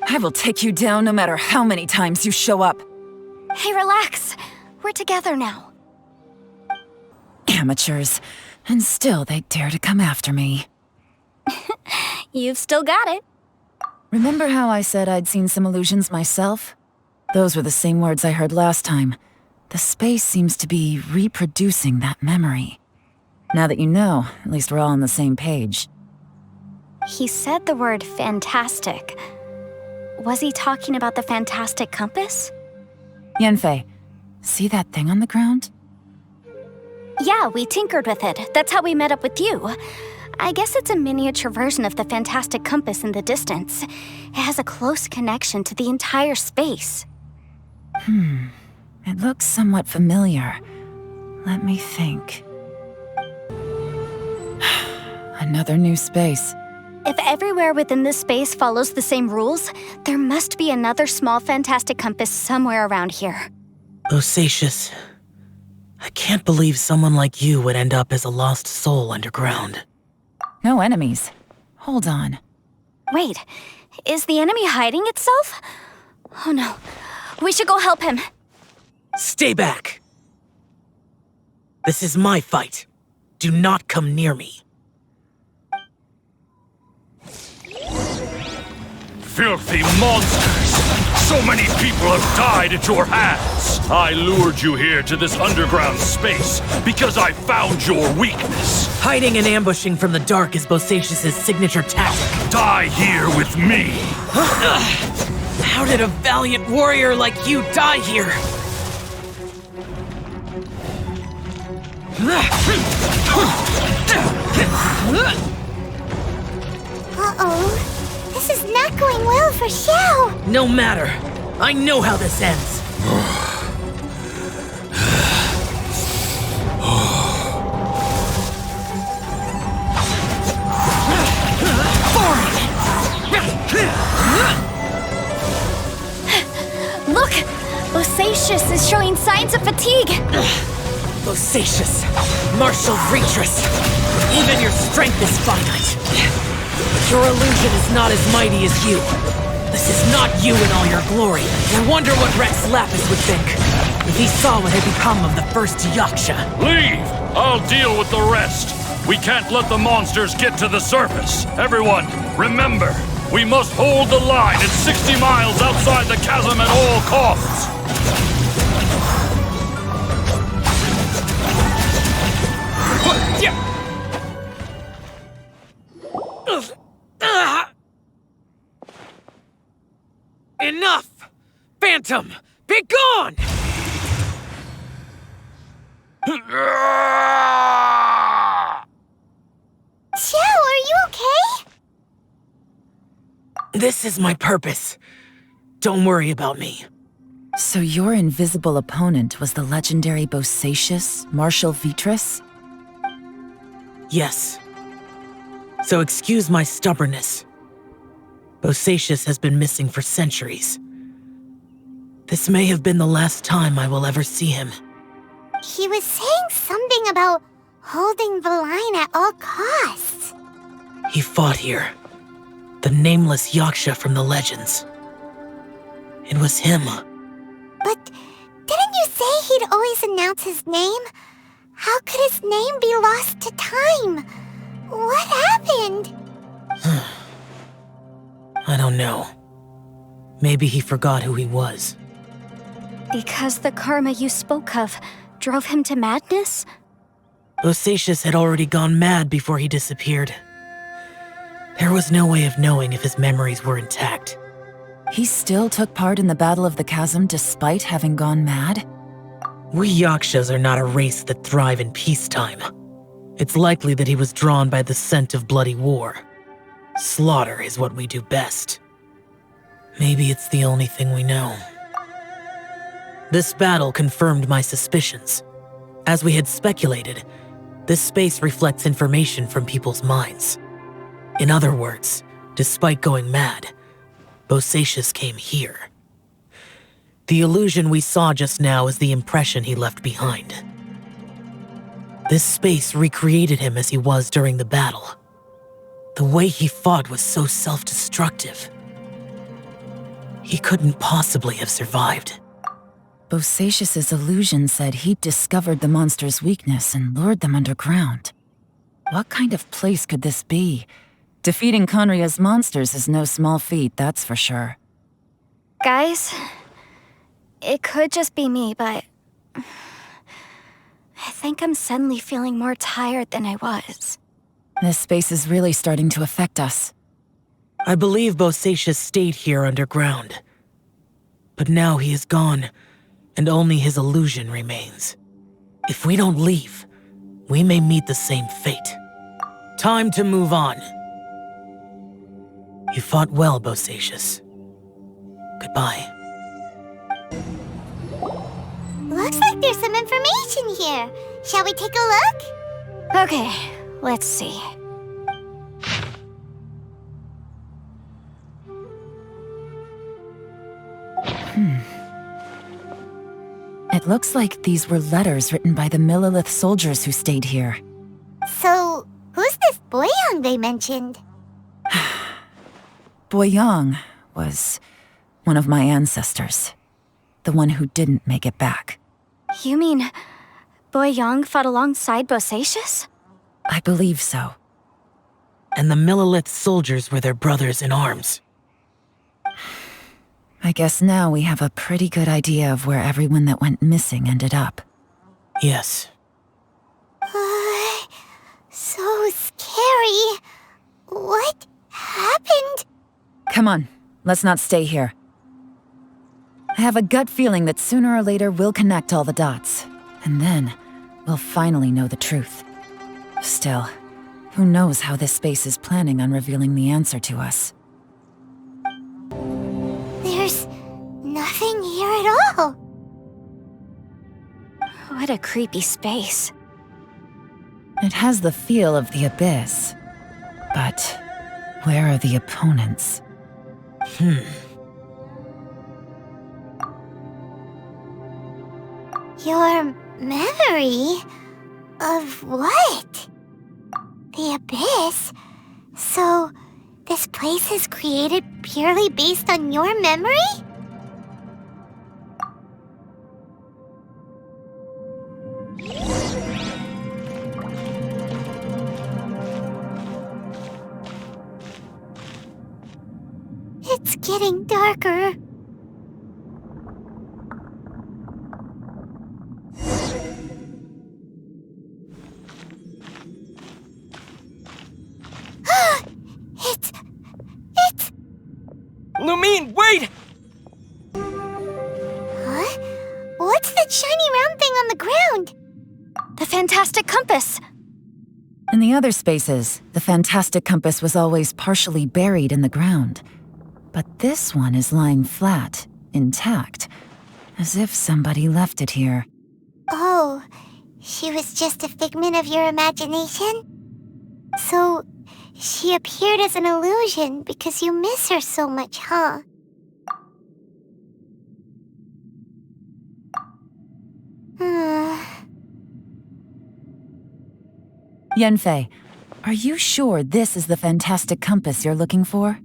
I will take you down no matter how many times you show up. Hey, relax. We're together now. Amateurs. And still they dare to come after me. You've still got it. Remember how I said I'd seen some illusions myself? Those were the same words I heard last time. The space seems to be reproducing that memory. Now that you know, at least we're all on the same page. He said the word fantastic. Was he talking about the fantastic compass? Yanfei, see that thing on the ground? Yeah, we tinkered with it. That's how we met up with you. I guess it's a miniature version of the fantastic compass in the distance. It has a close connection to the entire space. It looks somewhat familiar. Let me think. Another new space. If everywhere within this space follows the same rules, there must be another small fantastic compass somewhere around here. Bosacious. I can't believe someone like you would end up as a lost soul underground. No enemies. Hold on. Wait, is the enemy hiding itself? Oh no, we should go help him. Stay back! This is my fight. Do not come near me. Filthy monsters! So many people have died at your hands! I lured you here to this underground space because I found your weakness. Hiding and ambushing from the dark is Bosacious's signature tactic. Die here with me! How did a valiant warrior like you die here? Uh-oh. This is not going well for Xiao. No matter. I know how this ends. Bosacious is showing signs of fatigue. Bosacious, martial Retris. Even your strength is finite. But your illusion is not as mighty as you. This is not you in all your glory. I wonder what Rex Lapis would think if he saw what had become of the first Yaksha. Leave! I'll deal with the rest. We can't let the monsters get to the surface. Everyone, remember, we must hold the line at 60 miles outside the chasm at all costs. Enough! Phantom, be gone! Xiao, are you okay? This is my purpose. Don't worry about me. So your invisible opponent was the legendary Bosacious, Martial Vitris? Yes. So excuse my stubbornness. Bosacious has been missing for centuries. This may have been the last time I will ever see him. He was saying something about holding the line at all costs. He fought here. The nameless Yaksha from the legends. It was him. But didn't you say he'd always announce his name? How could his name be lost to time? What happened? I don't know. Maybe he forgot who he was. Because the karma you spoke of drove him to madness? Bosacious had already gone mad before he disappeared. There was no way of knowing if his memories were intact. He still took part in the Battle of the Chasm despite having gone mad? We Yakshas are not a race that thrive in peacetime. It's likely that he was drawn by the scent of bloody war. Slaughter is what we do best. Maybe it's the only thing we know. This battle confirmed my suspicions. As we had speculated, this space reflects information from people's minds. In other words, despite going mad, Bosacious came here. The illusion we saw just now is the impression he left behind. This space recreated him as he was during the battle. The way he fought was so self-destructive. He couldn't possibly have survived. Bosacious's illusion said he'd discovered the monster's weakness and lured them underground. What kind of place could this be? Defeating Conria's monsters is no small feat, that's for sure. Guys, it could just be me, but I think I'm suddenly feeling more tired than I was. This space is really starting to affect us. I believe Bosacious stayed here underground. But now he is gone, and only his illusion remains. If we don't leave, we may meet the same fate. Time to move on. You fought well, Bosacious. Goodbye. Looks like there's some information here. Shall we take a look? Okay, let's see. It looks like these were letters written by the Millelith soldiers who stayed here. So, who's this Boyang they mentioned? Boyang was one of my ancestors. The one who didn't make it back. You mean Boyang fought alongside Bosacious? I believe so. And the Millelith soldiers were their brothers in arms. I guess now we have a pretty good idea of where everyone that went missing ended up. Yes. So scary. What happened? Come on, let's not stay here. I have a gut feeling that sooner or later we'll connect all the dots. And then, we'll finally know the truth. Still, who knows how this space is planning on revealing the answer to us. There's nothing here at all. What a creepy space. It has the feel of the abyss. But where are the opponents? Your memory? Of what? The Abyss? So, this place is created purely based on your memory? It's getting darker. It's... Lumine, wait! Huh? What's that shiny round thing on the ground? The fantastic compass! In the other spaces, the fantastic compass was always partially buried in the ground. But this one is lying flat, intact, as if somebody left it here. Oh, she was just a figment of your imagination? So, she appeared as an illusion because you miss her so much, huh? Yanfei, are you sure this is the fantastic compass you're looking for?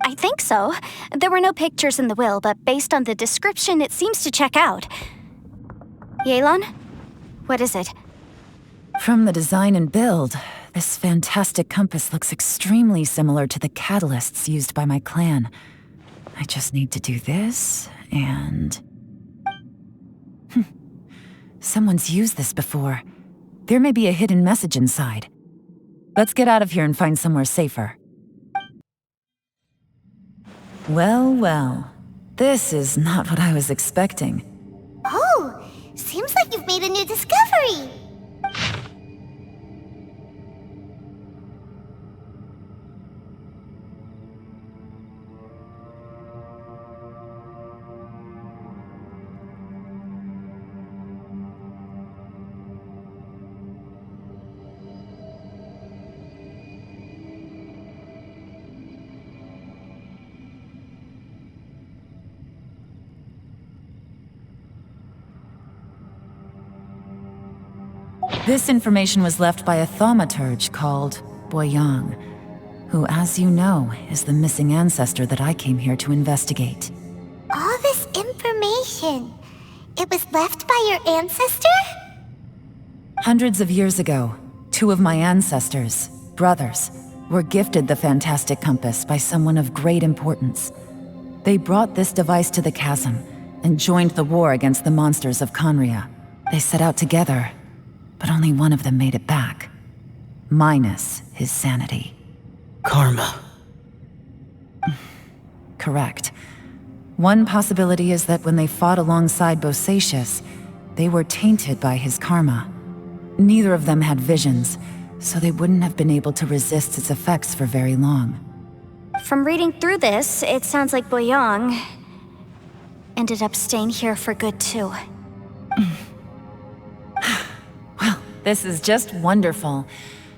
I think so. There were no pictures in the will, but based on the description, it seems to check out. Yelan? What is it? From the design and build, this fantastic compass looks extremely similar to the catalysts used by my clan. I just need to do this, and... Someone's used this before. There may be a hidden message inside. Let's get out of here and find somewhere safer. Well, well. This is not what I was expecting. Oh, seems like you've made a new discovery. This information was left by a thaumaturge called Boyang, who, as you know, is the missing ancestor that I came here to investigate. All this information, it was left by your ancestor? Hundreds of years ago, two of my ancestors, brothers, were gifted the fantastic compass by someone of great importance. They brought this device to the Chasm and joined the war against the monsters of Conria. They set out together, but only one of them made it back, minus his sanity. Karma. Correct. One possibility is that when they fought alongside Bosacius, they were tainted by his karma. Neither of them had visions, so they wouldn't have been able to resist its effects for very long. From reading through this, it sounds like Boyang ended up staying here for good too. Well, this is just wonderful.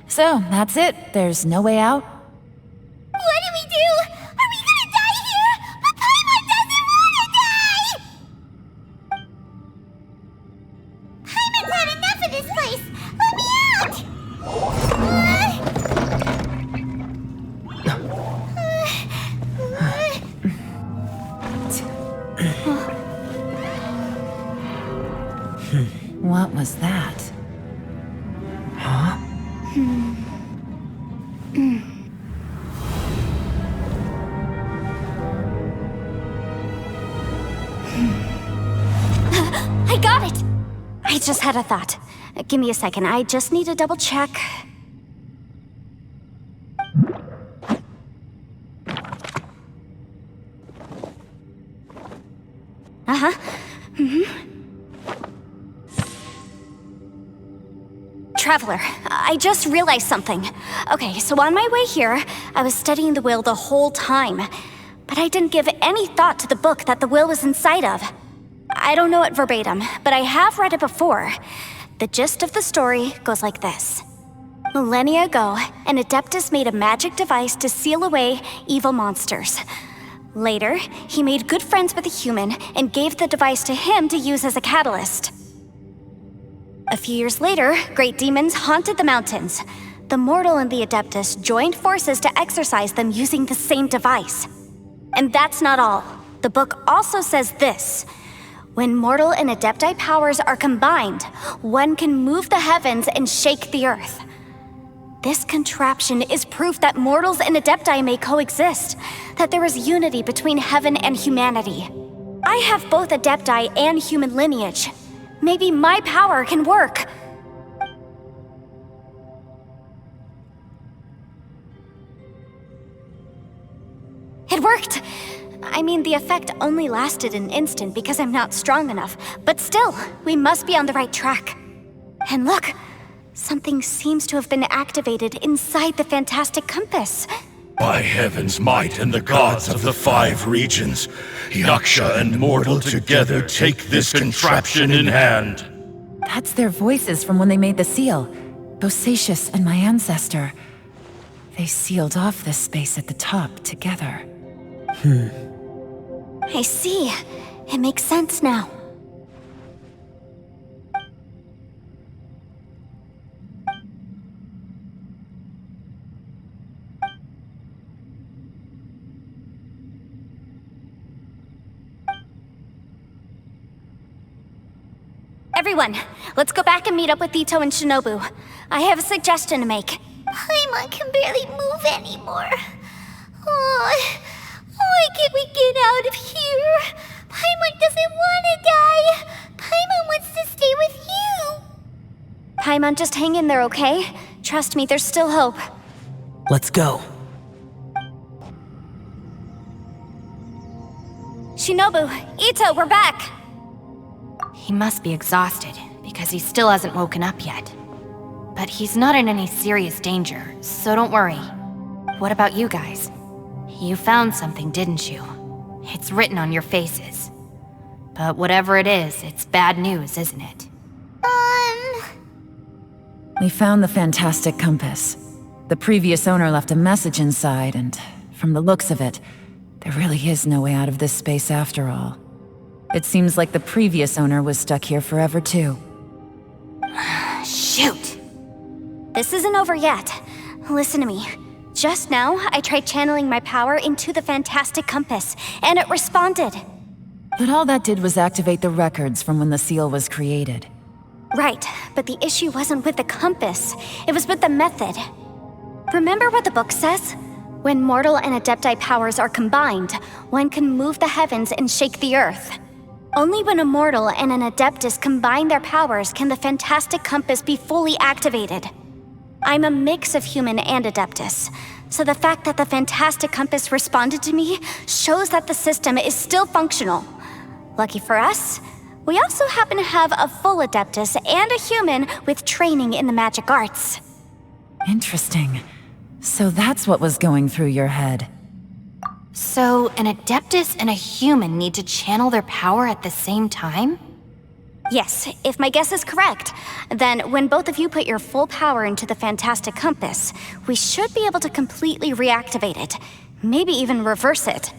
So, that's it. There's no way out? What do we do? Are we gonna die here? But Paimon doesn't wanna die! Paimon's had enough of this place! Let me out! What was that? Huh? I got it! I just had a thought. Give me a second, I just need to double check. Uh-huh. Traveler, I just realized something. Okay, so on my way here, I was studying the will the whole time, but I didn't give any thought to the book that the will was inside of. I don't know it verbatim, but I have read it before. The gist of the story goes like this. Millennia ago, an Adeptus made a magic device to seal away evil monsters. Later, he made good friends with a human and gave the device to him to use as a catalyst. A few years later, great demons haunted the mountains. The mortal and the Adeptus joined forces to exorcise them using the same device. And that's not all. The book also says this. When mortal and Adepti powers are combined, one can move the heavens and shake the earth. This contraption is proof that mortals and Adepti may coexist, that there is unity between heaven and humanity. I have both Adepti and human lineage. Maybe my power can work. It worked! I mean, the effect only lasted an instant because I'm not strong enough, but still, we must be on the right track. And look, something seems to have been activated inside the fantastic compass. By heaven's might and the gods of the 5 regions, Yaksha and mortal together take this contraption in hand. That's their voices from when they made the seal. Bosacius and my ancestor. They sealed off this space at the top together. I see. It makes sense now. Everyone, let's go back and meet up with Itto and Shinobu. I have a suggestion to make. Paimon can barely move anymore. Oh, why can't we get out of here? Paimon doesn't want to die. Paimon wants to stay with you. Paimon, just hang in there, okay? Trust me, there's still hope. Let's go. Shinobu, Itto, we're back! He must be exhausted, because he still hasn't woken up yet. But he's not in any serious danger, so don't worry. What about you guys? You found something, didn't you? It's written on your faces. But whatever it is, it's bad news, isn't it? We found the fantastic compass. The previous owner left a message inside, and from the looks of it, there really is no way out of this space after all. It seems like the previous owner was stuck here forever too. Shoot! This isn't over yet. Listen to me. Just now, I tried channeling my power into the fantastic compass, and it responded. But all that did was activate the records from when the seal was created. Right, but the issue wasn't with the compass. It was with the method. Remember what the book says? When mortal and Adepti powers are combined, one can move the heavens and shake the earth. Only when a mortal and an Adeptus combine their powers can the fantastic compass be fully activated. I'm a mix of human and Adeptus, so the fact that the fantastic compass responded to me shows that the system is still functional. Lucky for us, we also happen to have a full Adeptus and a human with training in the magic arts. Interesting. So that's what was going through your head. So, an Adeptus and a human need to channel their power at the same time? Yes, if my guess is correct, then when both of you put your full power into the fantastic compass, we should be able to completely reactivate it, maybe even reverse it.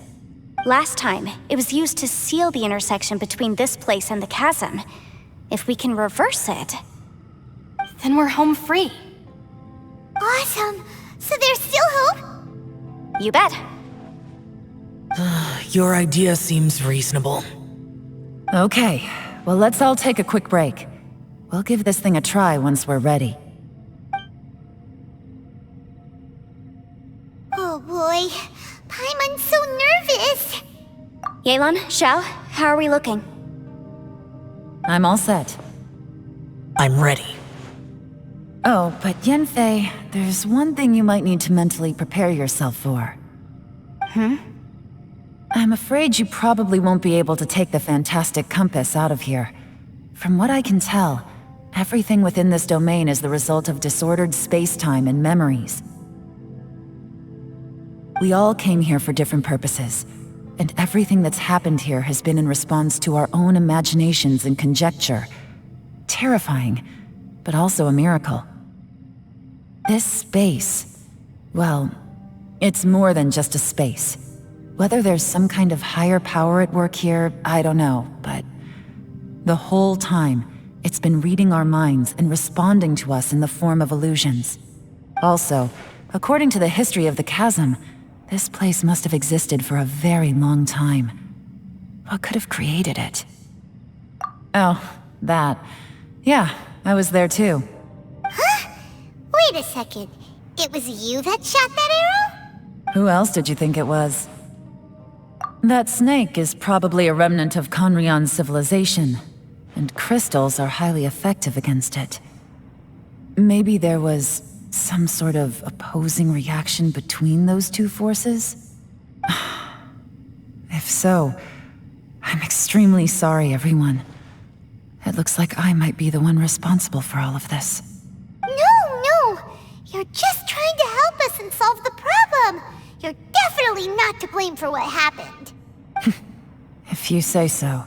Last time, it was used to seal the intersection between this place and the chasm. If we can reverse it... Then we're home free. Awesome! So there's still hope? You bet. Your idea seems reasonable. Okay, well let's all take a quick break. We'll give this thing a try once we're ready. Oh boy, Paimon's so nervous! Yelan, Xiao, how are we looking? I'm all set. I'm ready. Oh, but Yanfei, there's one thing you might need to mentally prepare yourself for. I'm afraid you probably won't be able to take the fantastic compass out of here. From what I can tell, everything within this domain is the result of disordered space-time and memories. We all came here for different purposes, and everything that's happened here has been in response to our own imaginations and conjecture. Terrifying, but also a miracle. This space, well, it's more than just a space. Whether there's some kind of higher power at work here, I don't know, but the whole time, It's been reading our minds and responding to us in the form of illusions. Also, according to the history of the Chasm, this place must have existed for a very long time. What could have created it? Oh, that. Yeah, I was there too. Huh? Wait a second. It was you that shot that arrow? Who else did you think it was? That snake is probably a remnant of Conrion's civilization, and crystals are highly effective against it. Maybe there was some sort of opposing reaction between those two forces? If so, I'm extremely sorry, everyone. It looks like I might be the one responsible for all of this. No! You're just trying to help us and solve the problem! You're definitely not to blame for what happened. If you say so.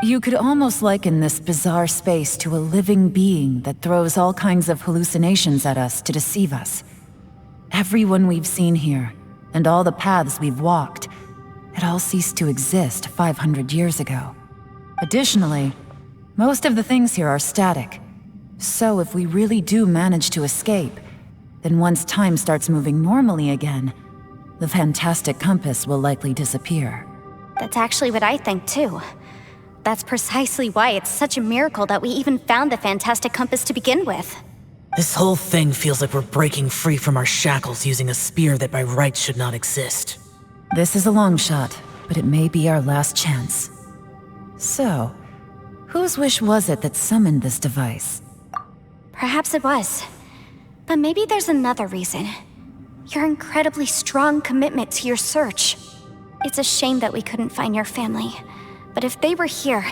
You could almost liken this bizarre space to a living being that throws all kinds of hallucinations at us to deceive us. Everyone we've seen here, and all the paths we've walked, it all ceased to exist 500 years ago. Additionally, most of the things here are static. So if we really do manage to escape, then once time starts moving normally again, the fantastic compass will likely disappear. That's actually what I think too. That's precisely why it's such a miracle that we even found the fantastic compass to begin with. This whole thing feels like we're breaking free from our shackles using a spear that by rights should not exist. This is a long shot, but it may be our last chance. So, whose wish was it that summoned this device? Perhaps it was. But maybe there's another reason. Your incredibly strong commitment to your search. It's a shame that we couldn't find your family. But if they were here,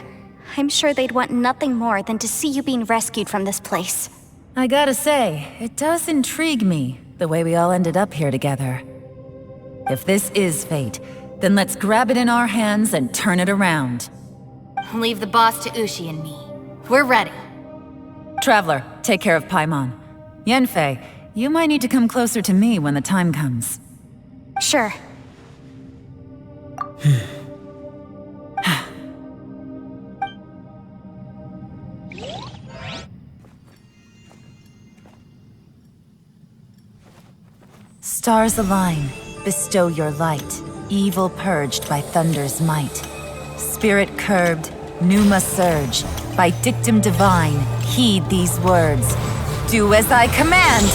I'm sure they'd want nothing more than to see you being rescued from this place. I gotta say, it does intrigue me, the way we all ended up here together. If this is fate, then let's grab it in our hands and turn it around. Leave the boss to Ushi and me. We're ready. Traveler, take care of Paimon. Yanfei, you might need to come closer to me when the time comes. Sure. Stars align, bestow your light, evil purged by thunder's might. Spirit curbed, pneuma surge, by dictum divine, heed these words. Do as I command!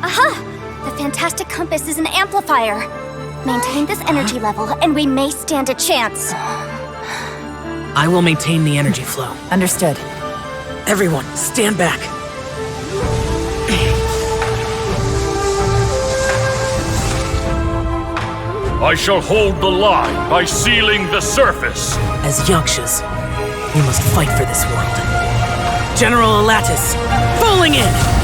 Aha! The fantastic compass is an amplifier. Maintain this energy level, and we may stand a chance. I will maintain the energy flow. Understood. Everyone, stand back. I shall hold the line by sealing the surface. As Yakshas, we must fight for this world. General Alatus, falling in!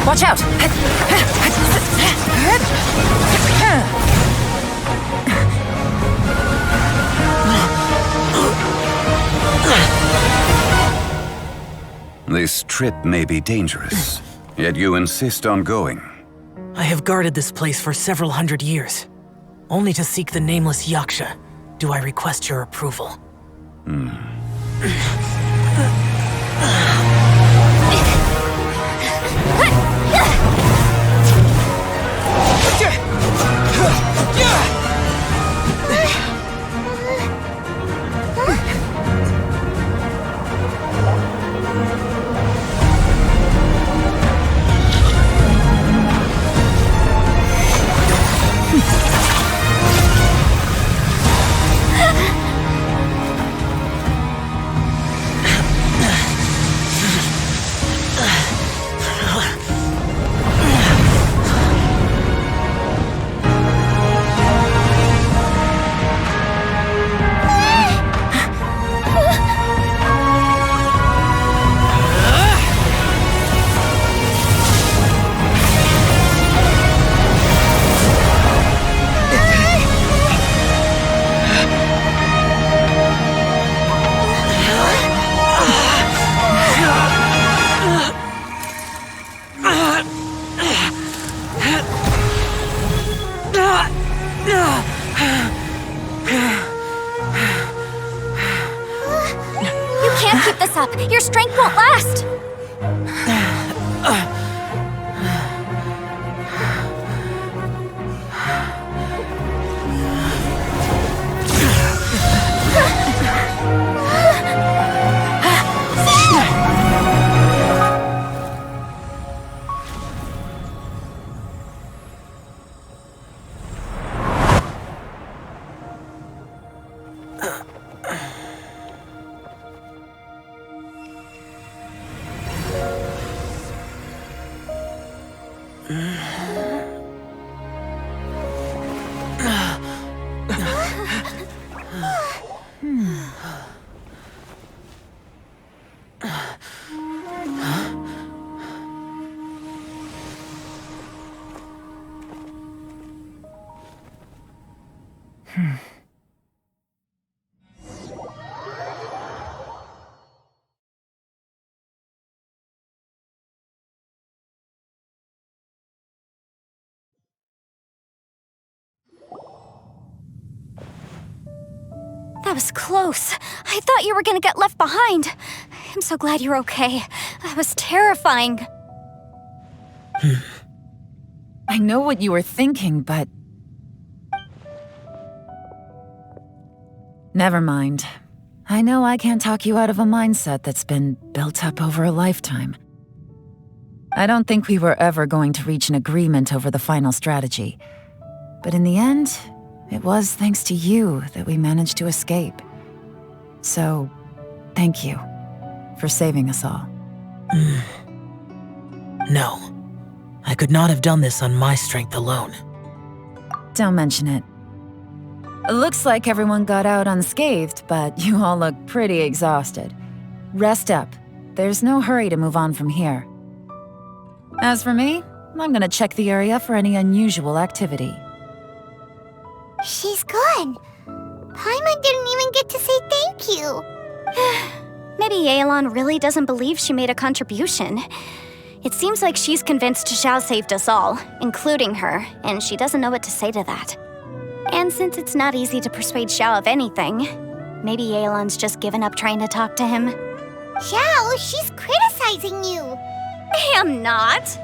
Watch out! This trip may be dangerous, yet you insist on going. I have guarded this place for several hundred years. Only to seek the nameless Yaksha do I request your approval. You can't keep this up. Your strength won't last. That was close. I thought you were gonna get left behind. I'm so glad you're okay. That was terrifying. I know what you were thinking, but... Never mind. I know I can't talk you out of a mindset that's been built up over a lifetime. I don't think we were ever going to reach an agreement over the final strategy. But in the end, it was thanks to you that we managed to escape. So, thank you for saving us all. No. I could not have done this on my strength alone. Don't mention it. It looks like everyone got out unscathed, but you all look pretty exhausted. Rest up. There's no hurry to move on from here. As for me, I'm gonna check the area for any unusual activity. She's gone. Paimon didn't even get to say thank you. Maybe Yelan really doesn't believe she made a contribution. It seems like she's convinced Xiao saved us all, including her, and she doesn't know what to say to that. And since it's not easy to persuade Xiao of anything, maybe Yelan's just given up trying to talk to him. Xiao, she's criticizing you. I am not.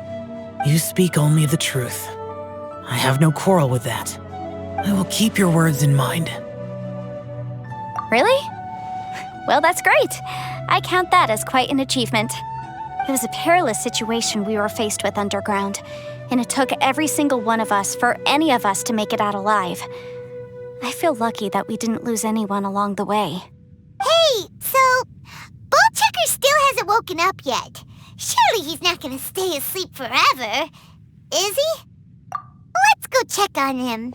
You speak only the truth. I have no quarrel with that. I will keep your words in mind. Really? Well, that's great. I count that as quite an achievement. It was a perilous situation we were faced with underground, and it took every single one of us for any of us to make it out alive. I feel lucky that we didn't lose anyone along the way. Hey, so Ballchecker still hasn't woken up yet. Surely he's not gonna stay asleep forever, is he? Let's go check on him.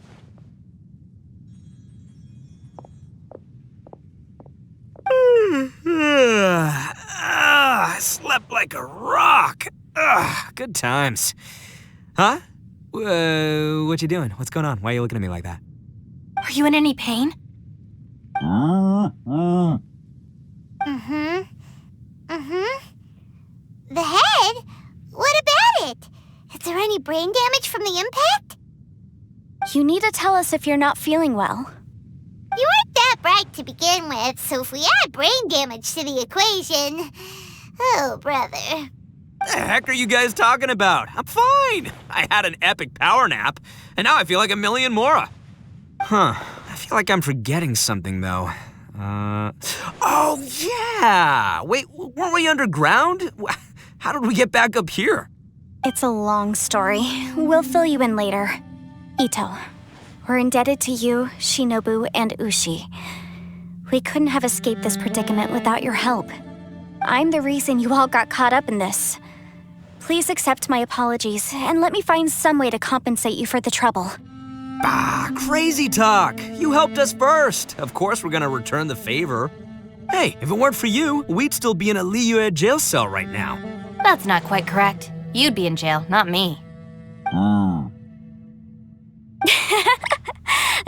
I slept like a rock. Good times. Huh? What you doing? What's going on? Why are you looking at me like that? Are you in any pain? The head? What about it? Is there any brain damage from the impact? You need to tell us if you're not feeling well. You weren't that bright to begin with, so if we add brain damage to the equation... Oh, brother. The heck are you guys talking about? I'm fine. I had an epic power nap, and now I feel like a million more. I feel like I'm forgetting something, though. Oh, yeah! Wait, weren't we underground? How did we get back up here? It's a long story. We'll fill you in later. Itto, we're indebted to you, Shinobu, and Ushi. We couldn't have escaped this predicament without your help. I'm the reason you all got caught up in this. Please accept my apologies, and let me find some way to compensate you for the trouble. Bah, crazy talk. You helped us first. Of course we're gonna return the favor. Hey, if it weren't for you, we'd still be in a Liyue jail cell right now. That's not quite correct. You'd be in jail, not me.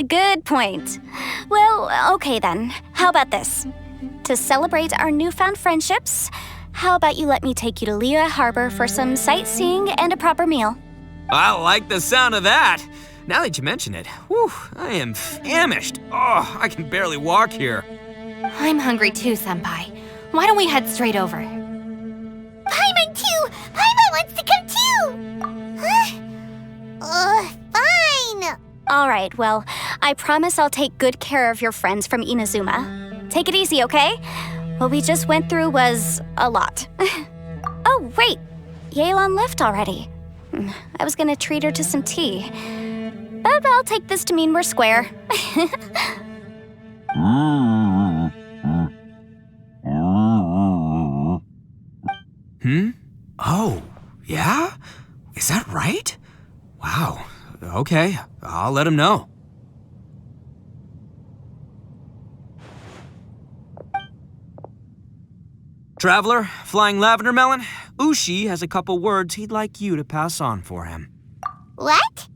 Good point. Well, okay then. How about this? To celebrate our newfound friendships, how about you let me take you to Liyue Harbor for some sightseeing and a proper meal? I like the sound of that. Now that you mention it, whew, I am famished. Oh, I can barely walk here. I'm hungry too, Senpai. Why don't we head straight over? Paimon too! Paimon wants to come too! Huh? Fine! Alright, well, I promise I'll take good care of your friends from Inazuma. Take it easy, okay? What we just went through was a lot. Oh, wait! Yelan left already. I was gonna treat her to some tea. But I'll take this to mean we're square. Oh, yeah? Is that right? Wow. Okay, I'll let him know. Traveler, Flying Lavender Melon, Ushi has a couple words he'd like you to pass on for him. What?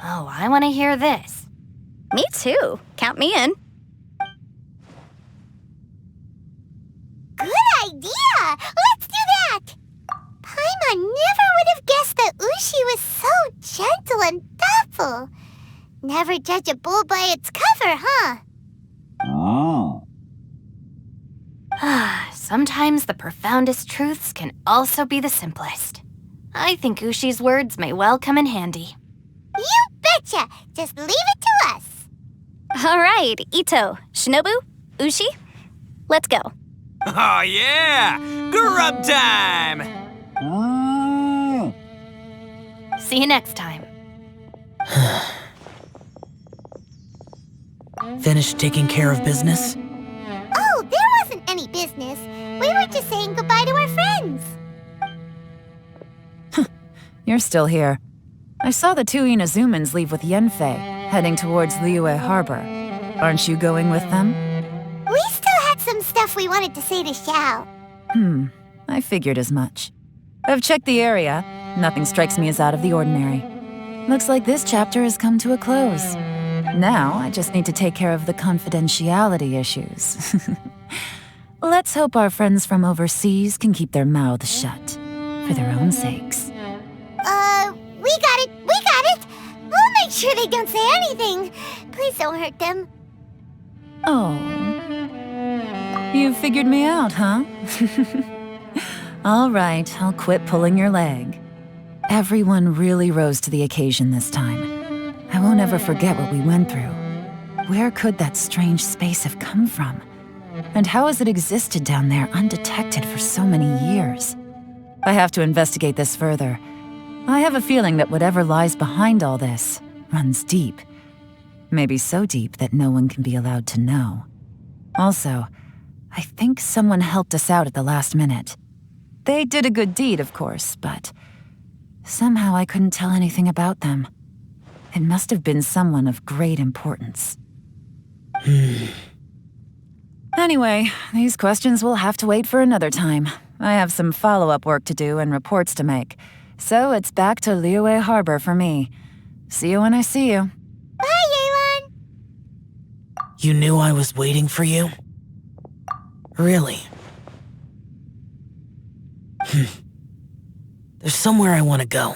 Oh, I want to hear this. Me too. Count me in. Good idea! Let's do that! Paimon never would have guessed that Ushi was so gentle and thoughtful. Never judge a bull by its cover, huh? Sometimes the profoundest truths can also be the simplest. I think Ushi's words may well come in handy. You betcha! Just leave it to us! Alright, Itto, Shinobu, Ushi, let's go. Oh yeah! Grub time! See you next time. Finished taking care of business? Oh, there wasn't any business. We were just saying goodbye to our friends. You're still here. I saw the two Inazumans leave with Yanfei, heading towards Liyue Harbor. Aren't you going with them? We still had some stuff we wanted to say to Xiao. I figured as much. I've checked the area. Nothing strikes me as out of the ordinary. Looks like this chapter has come to a close. Now, I just need to take care of the confidentiality issues. Let's hope our friends from overseas can keep their mouths shut, for their own sakes. We got it! We'll make sure they don't say anything. Please don't hurt them. Oh. You figured me out, huh? All right, I'll quit pulling your leg. Everyone really rose to the occasion this time. I won't ever forget what we went through. Where could that strange space have come from? And how has it existed down there undetected for so many years? I have to investigate this further. I have a feeling that whatever lies behind all this runs deep. Maybe so deep that no one can be allowed to know. Also, I think someone helped us out at the last minute. They did a good deed, of course, but somehow I couldn't tell anything about them. It must have been someone of great importance. Anyway, these questions will have to wait for another time. I have some follow-up work to do and reports to make. So it's back to Liyue Harbor for me. See you when I see you. Bye, Yelan! You knew I was waiting for you? Really? There's somewhere I want to go.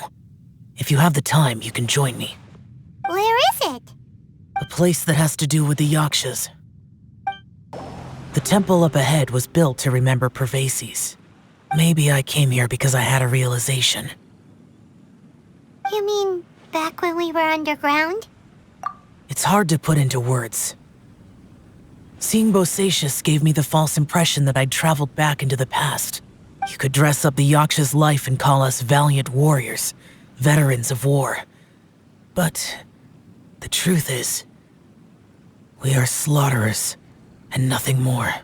If you have the time, you can join me. Where is it? A place that has to do with the Yakshas. The temple up ahead was built to remember Pervases. Maybe I came here because I had a realization. You mean back when we were underground? It's hard to put into words. Seeing Bosacius gave me the false impression that I'd traveled back into the past. You could dress up the Yaksha's life and call us valiant warriors, veterans of war. But the truth is, we are slaughterers and nothing more.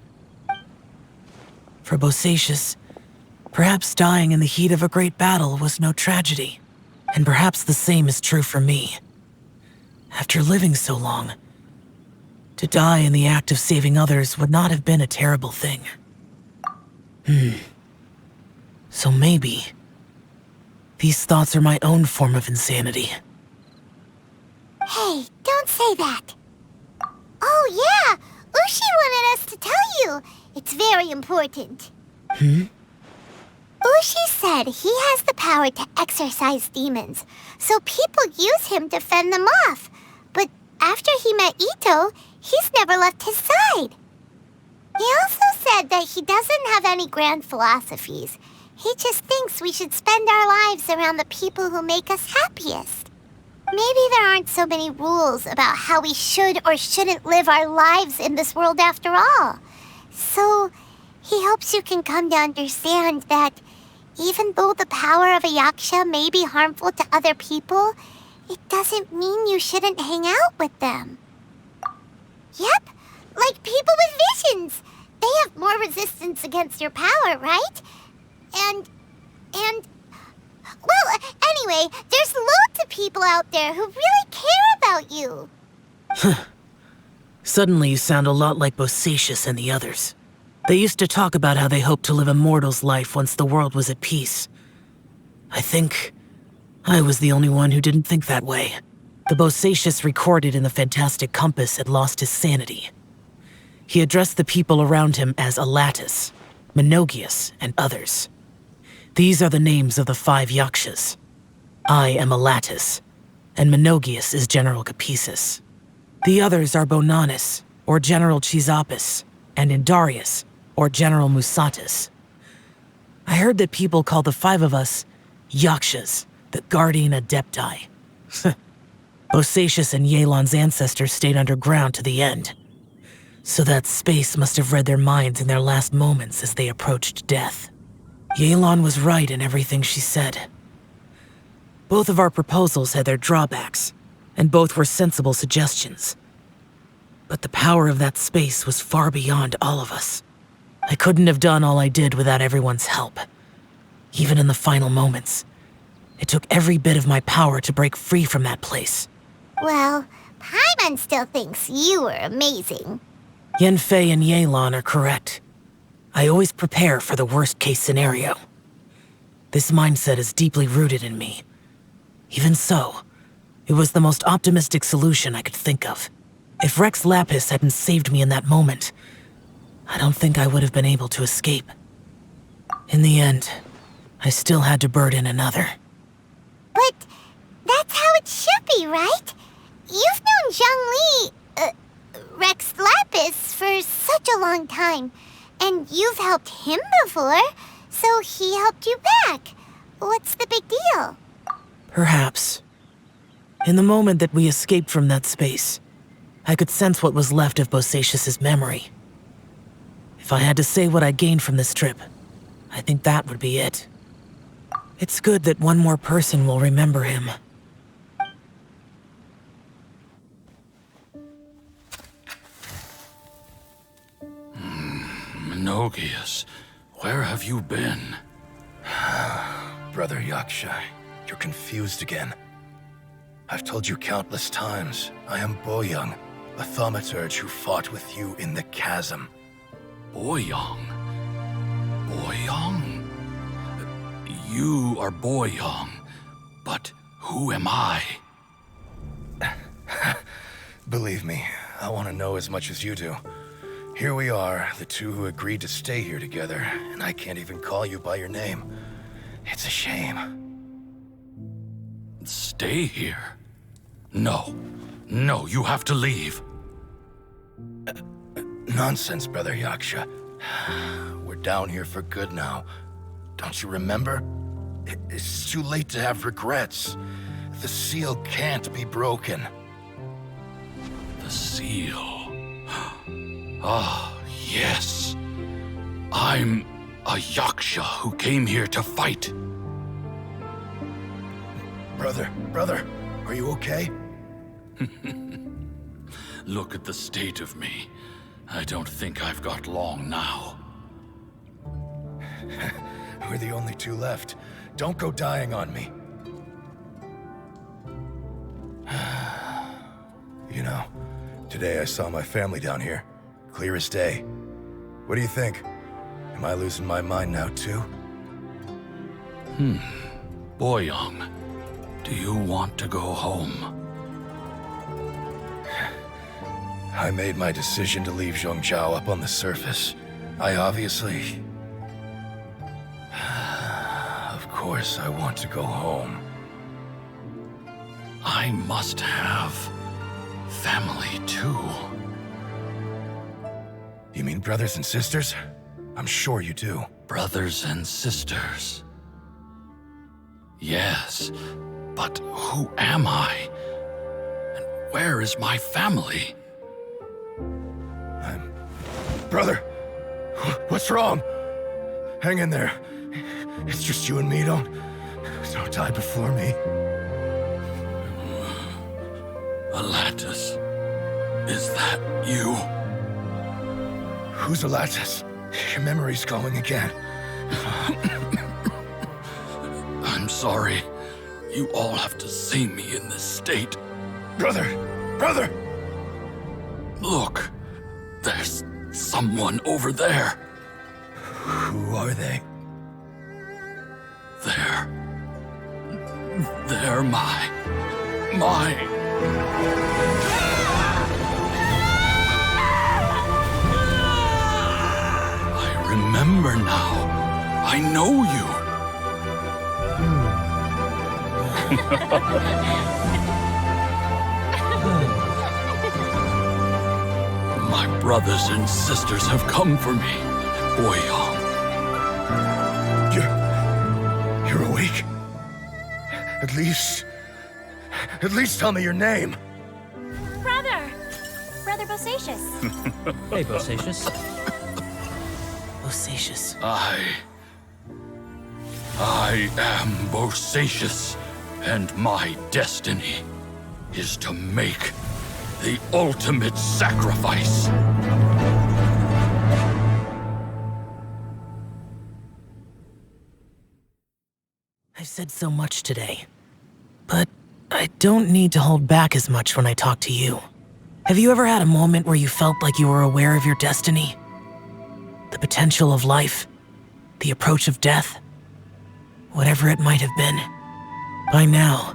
For Bosacius, perhaps dying in the heat of a great battle was no tragedy. And perhaps the same is true for me. After living so long, to die in the act of saving others would not have been a terrible thing. So maybe these thoughts are my own form of insanity. Hey, don't say that. Oh yeah, Ushi wanted us to tell you. It's very important. Ushi said he has the power to exorcise demons, so people use him to fend them off. But after he met Itto, he's never left his side. He also said that he doesn't have any grand philosophies. He just thinks we should spend our lives around the people who make us happiest. Maybe there aren't so many rules about how we should or shouldn't live our lives in this world after all. So, he hopes you can come to understand that even though the power of a yaksha may be harmful to other people, it doesn't mean you shouldn't hang out with them. Yep, like people with visions. They have more resistance against your power, right? And... Well, anyway, there's loads of people out there who really care about you. Suddenly you sound a lot like Bosacius and the others. They used to talk about how they hoped to live a mortal's life once the world was at peace. I think I was the only one who didn't think that way. The Bosacius recorded in the Fantastic Compass had lost his sanity. He addressed the people around him as Alatus, Menogius, and others. These are the names of the 5 yakshas. I am Alatus, and Menogius is General Capisis. The others are Bonanis, or General Chisapis, and Indarius, or General Musatis. I heard that people call the 5 of us yakshas, the Guardian Adepti. Bosacius and Yelan's ancestors stayed underground to the end. So that space must have read their minds in their last moments as they approached death. Yelan was right in everything she said. Both of our proposals had their drawbacks, and both were sensible suggestions. But the power of that space was far beyond all of us. I couldn't have done all I did without everyone's help. Even in the final moments, it took every bit of my power to break free from that place. Well, Paimon still thinks you were amazing. Yanfei and Yelan are correct. I always prepare for the worst-case scenario. This mindset is deeply rooted in me. Even so, it was the most optimistic solution I could think of. If Rex Lapis hadn't saved me in that moment, I don't think I would have been able to escape. In the end, I still had to burden another. But that's how it should be, right? You've known Zhongli, Rex Lapis, for such a long time. And you've helped him before, so he helped you back. What's the big deal? Perhaps. In the moment that we escaped from that space, I could sense what was left of Bosacius's memory. If I had to say what I gained from this trip, I think that would be it. It's good that one more person will remember him. Menogius, where have you been? Brother Yaksha, you're confused again. I've told you countless times, I am Boyoung, a thaumaturge who fought with you in the chasm. Boyoung? Boyoung? You are Boyoung, but who am I? Believe me, I want to know as much as you do. Here we are, the two who agreed to stay here together, and I can't even call you by your name. It's a shame. Stay here? No. No, you have to leave. Nonsense, Brother Yaksha. We're down here for good now. Don't you remember? It's too late to have regrets. The seal can't be broken. The seal... Ah, yes. I'm a yaksha who came here to fight. Brother, are you okay? Look at the state of me. I don't think I've got long now. We're the only two left. Don't go dying on me. You know, today I saw my family down here. Clear as day. What do you think? Am I losing my mind now, too? Boyoung, do you want to go home? I made my decision to leave Zhongzhou up on the surface. I obviously... course I want to go home. I must have family too. You mean brothers and sisters? I'm sure you do. Brothers and sisters. Yes, but who am I? And where is my family? Brother, what's wrong? Hang in there. It's just you and me. Don't die before me. Alatus, is that you? Who's Alatus? Your memory's going again. I'm sorry. You all have to see me in this state. Brother! Look, there's someone over there. Who are they? They're my... I remember now. I know you. My brothers and sisters have come for me, Boyong. You're awake? At least tell me your name. Brother Bosacious. Hey, Bosacious. Bosacious. I am Bosacious, and my destiny is to make the ultimate sacrifice. I've said so much today, but I don't need to hold back as much when I talk to you. Have you ever had a moment where you felt like you were aware of your destiny? The potential of life? The approach of death? Whatever it might have been. By now,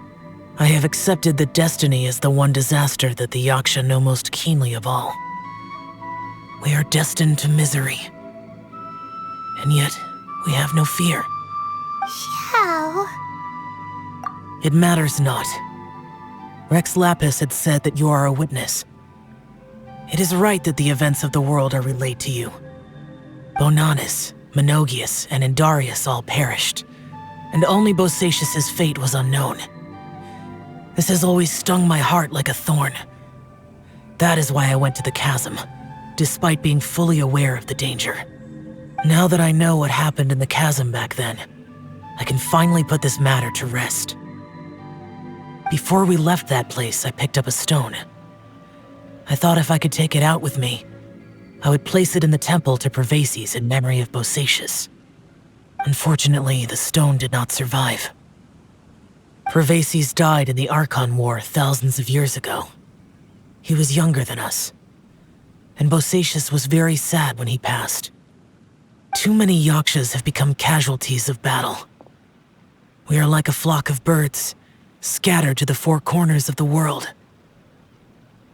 I have accepted that destiny is the one disaster that the Yaksha know most keenly of all. We are destined to misery. And yet, we have no fear. Xiao. It matters not. Rex Lapis had said that you are a witness. It is right that the events of the world are relayed to you. Bonanis, Menogias, and Indarius all perished, and only Bosacious' fate was unknown. This has always stung my heart like a thorn. That is why I went to the chasm, despite being fully aware of the danger. Now that I know what happened in the chasm back then, I can finally put this matter to rest. Before we left that place, I picked up a stone. I thought if I could take it out with me, I would place it in the temple to Pervases in memory of Bosacious. Unfortunately, the stone did not survive. Pervases died in the Archon War thousands of years ago. He was younger than us, and Bosacious was very sad when he passed. Too many Yakshas have become casualties of battle. We are like a flock of birds, scattered to the four corners of the world.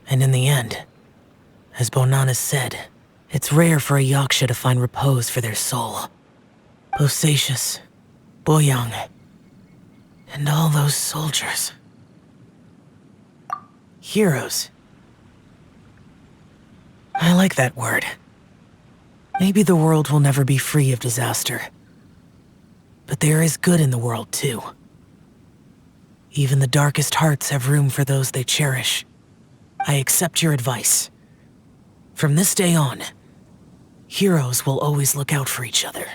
And in the end, as Bonanis said, it's rare for a Yaksha to find repose for their soul. Bosacious, Boyang, and all those soldiers. Heroes. I like that word. Maybe the world will never be free of disaster. But there is good in the world, too. Even the darkest hearts have room for those they cherish. I accept your advice. From this day on, heroes will always look out for each other.